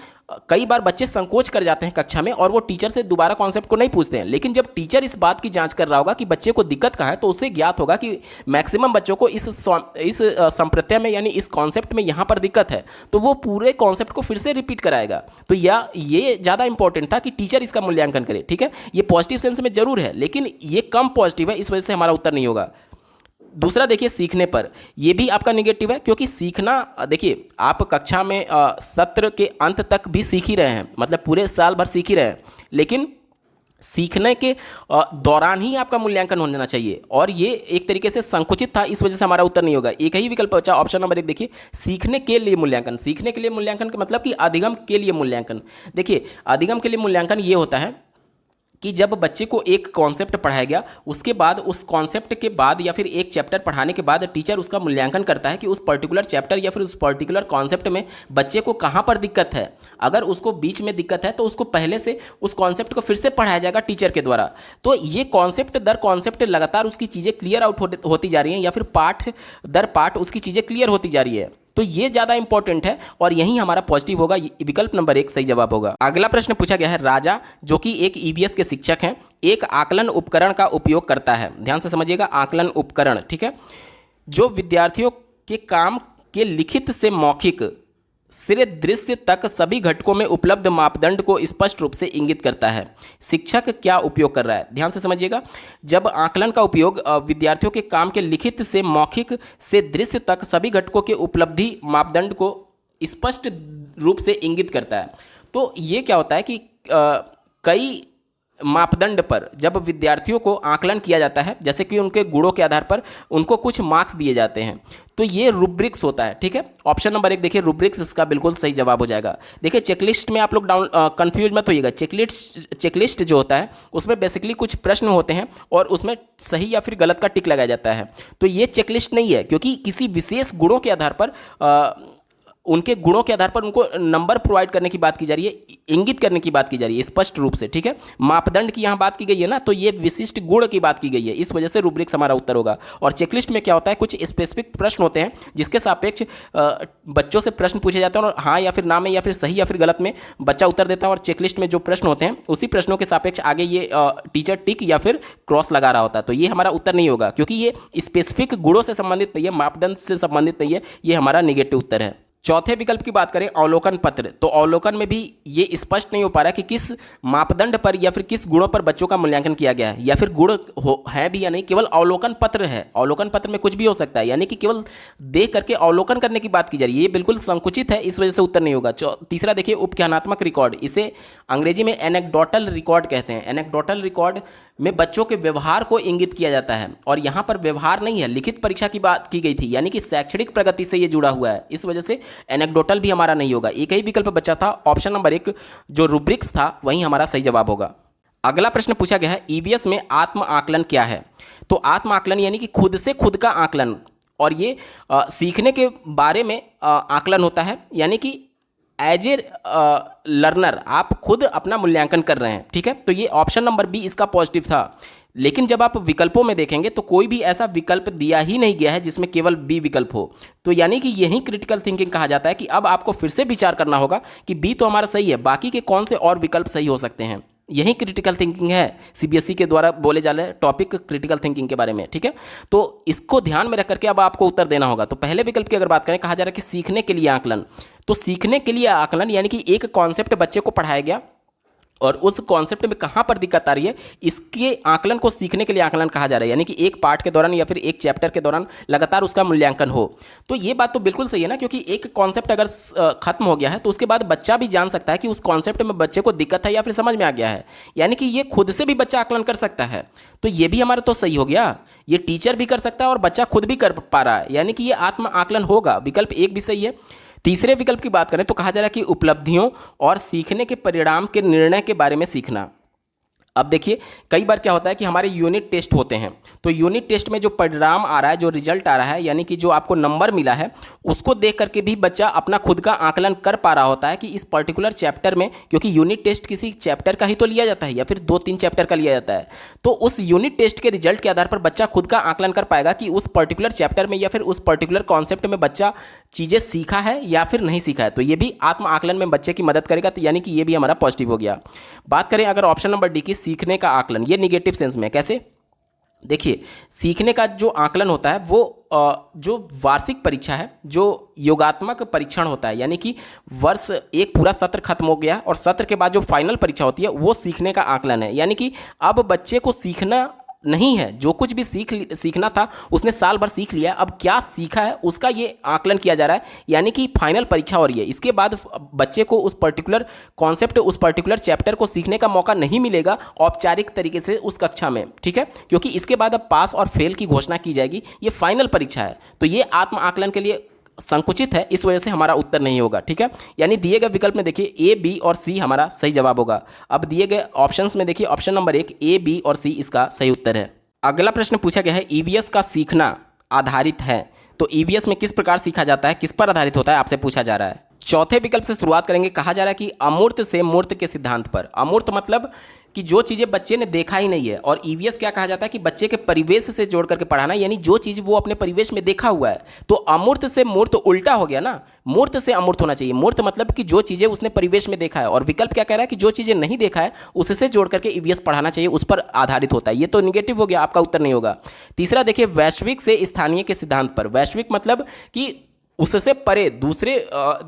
कई बार बच्चे संकोच कर जाते हैं कक्षा में और वो टीचर से दोबारा कॉन्सेप्ट को नहीं पूछते हैं। लेकिन जब टीचर इस बात की जांच कर रहा होगा कि बच्चे को दिक्कत कहाँ है तो उसे ज्ञात होगा कि मैक्सिमम बच्चों को इस संप्रत्यय में यानी इस कॉन्सेप्ट में यहाँ पर दिक्कत है, तो वो पूरे कॉन्सेप्ट को फिर से रिपीट कराएगा। तो ये ज़्यादा इंपॉर्टेंट था कि टीचर इसका मूल्यांकन करे। ठीक है, ये पॉजिटिव सेंस में जरूर है, लेकिन ये कम पॉजिटिव है, इस वजह से हमारा उत्तर नहीं होगा। दूसरा देखिए, सीखने पर, यह भी आपका नेगेटिव है, क्योंकि सीखना, देखिए आप कक्षा में सत्र के अंत तक भी सीख ही रहे हैं, मतलब पूरे साल भर सीख ही रहे हैं, लेकिन सीखने के दौरान ही आपका मूल्यांकन होना चाहिए और ये एक तरीके से संकुचित था, इस वजह से हमारा उत्तर नहीं होगा। एक ही विकल्प बचा, ऑप्शन नंबर 1 देखिए, सीखने के लिए मूल्यांकन। सीखने के लिए मूल्यांकन का मतलब कि अधिगम के लिए मूल्यांकन। देखिए, अधिगम के लिए मूल्यांकन ये होता है कि जब बच्चे को एक कॉन्सेप्ट पढ़ाया गया, उसके बाद उस कॉन्सेप्ट के बाद या फिर एक चैप्टर पढ़ाने के बाद टीचर उसका मूल्यांकन करता है कि उस पर्टिकुलर चैप्टर या फिर उस पर्टिकुलर कॉन्सेप्ट में बच्चे को कहाँ पर दिक्कत है। अगर उसको बीच में दिक्कत है तो उसको पहले से उस कॉन्सेप्ट को फिर से पढ़ाया जाएगा टीचर के द्वारा। तो ये कॉन्सेप्ट दर कॉन्सेप्ट लगातार उसकी चीज़ें क्लियर आउट होती जा रही हैं या फिर पाठ दर पाठ उसकी चीज़ें क्लियर होती जा रही है, तो ये ज़्यादा इंपॉर्टेंट है और यही हमारा पॉजिटिव होगा। विकल्प नंबर 1 सही जवाब होगा। अगला प्रश्न पूछा गया है, राजा जो कि एक ईवीएस के शिक्षक हैं, एक आकलन उपकरण का उपयोग करता है। ध्यान से समझिएगा, आकलन उपकरण। ठीक है, जो विद्यार्थियों के काम के लिखित से मौखिक सिरे दृश्य तक सभी घटकों में उपलब्ध मापदंड को स्पष्ट रूप से इंगित करता है। शिक्षक क्या उपयोग कर रहा है? ध्यान से समझिएगा, जब आकलन का उपयोग विद्यार्थियों के काम के लिखित से मौखिक से दृश्य तक सभी घटकों के उपलब्धि मापदंड को स्पष्ट रूप से इंगित करता है, तो ये क्या होता है कि कई मापदंड पर जब विद्यार्थियों को आकलन किया जाता है, जैसे कि उनके गुणों के आधार पर उनको कुछ मार्क्स दिए जाते हैं, तो ये रूब्रिक्स होता है। ठीक है, ऑप्शन नंबर 1 देखिए, रूब्रिक्स इसका बिल्कुल सही जवाब हो जाएगा। देखिए, चेकलिस्ट में आप लोग कंफ्यूज मत होइएगा। चेकलिस्ट जो होता है उसमें बेसिकली कुछ प्रश्न होते हैं और उसमें सही या फिर गलत का टिक लगाया जाता है, तो ये चेकलिस्ट नहीं है, क्योंकि किसी विशेष गुणों के आधार पर उनके गुणों के आधार पर उनको नंबर प्रोवाइड करने की बात की जा रही है, इंगित करने की बात की जा रही है स्पष्ट रूप से, ठीक है। मापदंड की यहाँ बात की गई है ना, तो ये विशिष्ट गुण की बात की गई है, इस वजह से रूब्रिक्स हमारा उत्तर होगा। और चेकलिस्ट में क्या होता है, कुछ स्पेसिफिक प्रश्न होते हैं जिसके सापेक्ष बच्चों से प्रश्न पूछे जाते हैं और हाँ या फिर ना में या फिर सही या फिर गलत में बच्चा उत्तर देता है, और चेकलिस्ट में जो प्रश्न होते हैं उसी प्रश्नों के सापेक्ष आगे ये टीचर टिक या फिर क्रॉस लगा रहा होता है। तो ये हमारा उत्तर नहीं होगा, क्योंकि ये स्पेसिफिक गुणों से संबंधित नहीं है, मापदंड से संबंधित नहीं है, ये हमारा निगेटिव उत्तर है। चौथे विकल्प की बात करें अवलोकन पत्र, तो अवलोकन में भी ये स्पष्ट नहीं हो पा रहा कि किस मापदंड पर या फिर किस गुणों पर बच्चों का मूल्यांकन किया गया है, या फिर गुण है भी या नहीं, केवल अवलोकन पत्र है। अवलोकन पत्र में कुछ भी हो सकता है, यानी कि केवल देख करके अवलोकन करने की बात की जा रही है, ये बिल्कुल संकुचित है, इस वजह से उत्तर नहीं होगा। तीसरा देखिए उपख्यानात्मक रिकॉर्ड, इसे अंग्रेजी में एनेक्डोटल रिकॉर्ड कहते हैं। एनेक्डोटल रिकॉर्ड में बच्चों के व्यवहार को इंगित किया जाता है, और यहाँ पर व्यवहार नहीं है, लिखित परीक्षा की बात की गई थी, यानी कि शैक्षणिक प्रगति से ये जुड़ा हुआ है, इस वजह से एनेक्डोटल भी हमारा नहीं होगा। एक ही विकल्प बचा था, ऑप्शन नंबर 1 जो रूब्रिक्स था वही हमारा सही जवाब होगा। अगला प्रश्न पूछा गया है ईवीएस में आत्म आकलन क्या है। तो आत्म आकलन यानी कि खुद से खुद का आकलन, और ये सीखने के बारे में आकलन होता है, यानी कि एज ए लर्नर आप खुद अपना मूल्यांकन कर रहे हैं, ठीक है। तो ये ऑप्शन नंबर बी इसका पॉजिटिव था, लेकिन जब आप विकल्पों में देखेंगे तो कोई भी ऐसा विकल्प दिया ही नहीं गया है जिसमें केवल बी विकल्प हो। तो यानी कि यही क्रिटिकल थिंकिंग कहा जाता है कि अब आपको फिर से विचार करना होगा कि बी तो हमारा सही है, बाकी के कौन से और विकल्प सही हो सकते हैं। यही क्रिटिकल थिंकिंग है, सीबीएसई के द्वारा बोले जा रहे टॉपिक क्रिटिकल थिंकिंग के बारे में, ठीक है। तो इसको ध्यान में रख करके अब आपको उत्तर देना होगा। तो पहले विकल्प की अगर बात करें, कहा जा रहा है कि सीखने के लिए आकलन, तो सीखने के लिए आकलन यानी कि एक कॉन्सेप्ट बच्चे को पढ़ाया गया और उस कॉन्सेप्ट में कहाँ पर दिक्कत आ रही है, इसके आकलन को सीखने के लिए आकलन कहा जा रहा है, यानी कि एक पार्ट के दौरान या फिर एक चैप्टर के दौरान लगातार उसका मूल्यांकन हो। तो ये बात तो बिल्कुल सही है ना, क्योंकि एक कॉन्सेप्ट अगर खत्म हो गया है तो उसके बाद बच्चा भी जान सकता है कि उस कॉन्सेप्ट में बच्चे को दिक्कत है या फिर समझ में आ गया है, यानी कि ये खुद से भी बच्चा आकलन कर सकता है। तो ये भी हमारा तो सही हो गया, ये टीचर भी कर सकता है और बच्चा खुद भी कर पा रहा है, यानी कि ये आत्म आकलन होगा। विकल्प 1 भी सही है। तीसरे विकल्प की बात करें तो कहा जा रहा है कि उपलब्धियों और सीखने के परिणाम के निर्णय के बारे में सीखना। अब देखिए कई बार क्या होता है कि हमारे यूनिट टेस्ट होते हैं, तो यूनिट टेस्ट में जो परिणाम आ रहा है, जो रिजल्ट आ रहा है, यानी कि जो आपको नंबर मिला है, उसको देख करके भी बच्चा अपना खुद का आकलन कर पा रहा होता है कि इस पर्टिकुलर चैप्टर में, क्योंकि यूनिट टेस्ट किसी चैप्टर का ही तो लिया जाता है या फिर 2-3 चैप्टर का लिया जाता है, तो उस यूनिट टेस्ट के रिजल्ट के आधार पर बच्चा खुद का आकलन कर पाएगा कि उस पर्टिकुलर चैप्टर में या फिर उस पर्टिकुलर कॉन्सेप्ट में बच्चा चीज़ें सीखा है या फिर नहीं सीखा है। तो ये भी आत्म आकलन में बच्चे की मदद करेगा, तो यानी कि ये भी हमारा पॉजिटिव हो गया। बात करें अगर ऑप्शन नंबर डी की सीखने का आकलन, ये निगेटिव सेंस में कैसे, देखिए सीखने का जो आकलन होता है वो जो वार्षिक परीक्षा है, जो योगात्मक परीक्षण होता है, यानी कि वर्ष एक पूरा सत्र खत्म हो गया और सत्र के बाद जो फाइनल परीक्षा होती है वो सीखने का आकलन है, यानी कि अब बच्चे को सीखना नहीं है, जो कुछ भी सीखना था उसने साल भर सीख लिया, अब क्या सीखा है उसका ये आकलन किया जा रहा है, यानी कि फाइनल परीक्षा हो रही है, इसके बाद बच्चे को उस पर्टिकुलर कॉन्सेप्ट, उस पर्टिकुलर चैप्टर को सीखने का मौका नहीं मिलेगा औपचारिक तरीके से उस कक्षा में, ठीक है, क्योंकि इसके बाद अब पास और फेल की घोषणा की जाएगी, ये फाइनल परीक्षा है। तो ये आत्म आकलन के लिए संकुचित है, इस वजह से हमारा उत्तर नहीं होगा, ठीक है। यानी दिए गए विकल्प में देखिए ए, बी और सी हमारा सही जवाब होगा। अब दिए गए ऑप्शंस में देखिए ऑप्शन नंबर 1 ए, बी और सी इसका सही उत्तर है। अगला प्रश्न पूछा गया है ईवीएस का सीखना आधारित है, तो ईवीएस में किस प्रकार सीखा जाता है, किस पर आधारित होता है, आपसे पूछा जा रहा है। चौथे विकल्प से शुरुआत करेंगे, कहा जा रहा है कि अमूर्त से मूर्त के सिद्धांत पर। अमूर्त मतलब कि जो चीज़ें बच्चे ने देखा ही नहीं है, और ईवीएस क्या कहा जाता है कि बच्चे के परिवेश से जोड़ करके पढ़ाना, यानी जो चीज़ वो अपने परिवेश में देखा हुआ है। तो अमूर्त से मूर्त उल्टा हो गया ना, मूर्त से अमूर्त होना चाहिए। मूर्त मतलब कि जो चीज़ें उसने परिवेश में देखा है, और विकल्प क्या कह रहा है कि जो चीज़ें नहीं देखा है उससे जोड़ करके ईवीएस पढ़ाना चाहिए, उस पर आधारित होता है। ये तो निगेटिव हो गया, आपका उत्तर नहीं होगा। तीसरा देखिए वैश्विक से स्थानीय के सिद्धांत पर। वैश्विक मतलब कि उससे परे दूसरे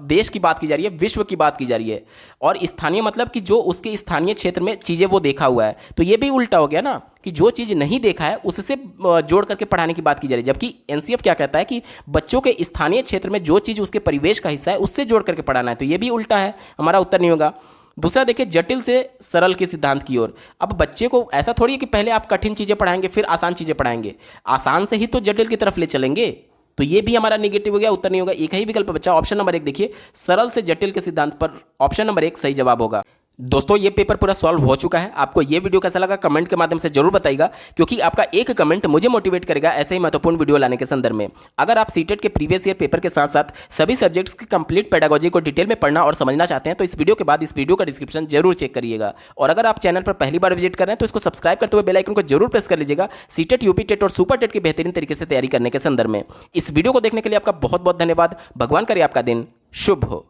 देश की बात की जा रही है, विश्व की बात की जा रही है, और स्थानीय मतलब कि जो उसके स्थानीय क्षेत्र में चीज़ें वो देखा हुआ है। तो ये भी उल्टा हो गया ना, कि जो चीज़ नहीं देखा है उससे जोड़ करके पढ़ाने की बात की जा रही है, जबकि एनसीएफ क्या कहता है कि बच्चों के स्थानीय क्षेत्र में जो चीज़ उसके परिवेश का हिस्सा है उससे जोड़ करके पढ़ाना है। तो ये भी उल्टा है, हमारा उत्तर नहीं होगा। दूसरा देखिए जटिल से सरल के सिद्धांत की ओर। अब बच्चे को ऐसा थोड़ी है कि पहले आप कठिन चीज़ें पढ़ाएंगे फिर आसान चीज़ें पढ़ाएंगे, आसान से ही तो जटिल की तरफ ले चलेंगे। तो ये भी हमारा निगेटिव हो गया, उत्तर नहीं होगा। एक ही विकल्प बचा ऑप्शन नंबर 1 देखिए सरल से जटिल के सिद्धांत पर, ऑप्शन नंबर 1 सही जवाब होगा। दोस्तों ये पेपर पूरा सॉल्व हो चुका है। आपको ये वीडियो कैसा लगा कमेंट के माध्यम से जरूर बताइएगा, क्योंकि आपका एक कमेंट मुझे मोटिवेट करेगा ऐसे ही महत्वपूर्ण वीडियो लाने के संदर्भ में। अगर आप सीटेट के प्रीवियस ईयर पेपर के साथ साथ सभी सब्जेक्ट्स की कंप्लीट पेडागोजी को डिटेल में पढ़ना और समझना चाहते हैं तो इस वीडियो के बाद इस वीडियो का डिस्क्रिप्शन जरूर चेक करिएगा। और अगर आप चैनल पर पहली बार विजिट कर रहे हैं तो इसको सब्सक्राइब करते हुए बेल आइकन को जरूर प्रेस कर लीजिएगा सीटेट, यूपी टेट और सुपर टेट की बेहतरीन तरीके से तैयारी करने के संदर्भ में। इस वीडियो को देखने के लिए आपका बहुत बहुत धन्यवाद। भगवान करे आपका दिन शुभ हो।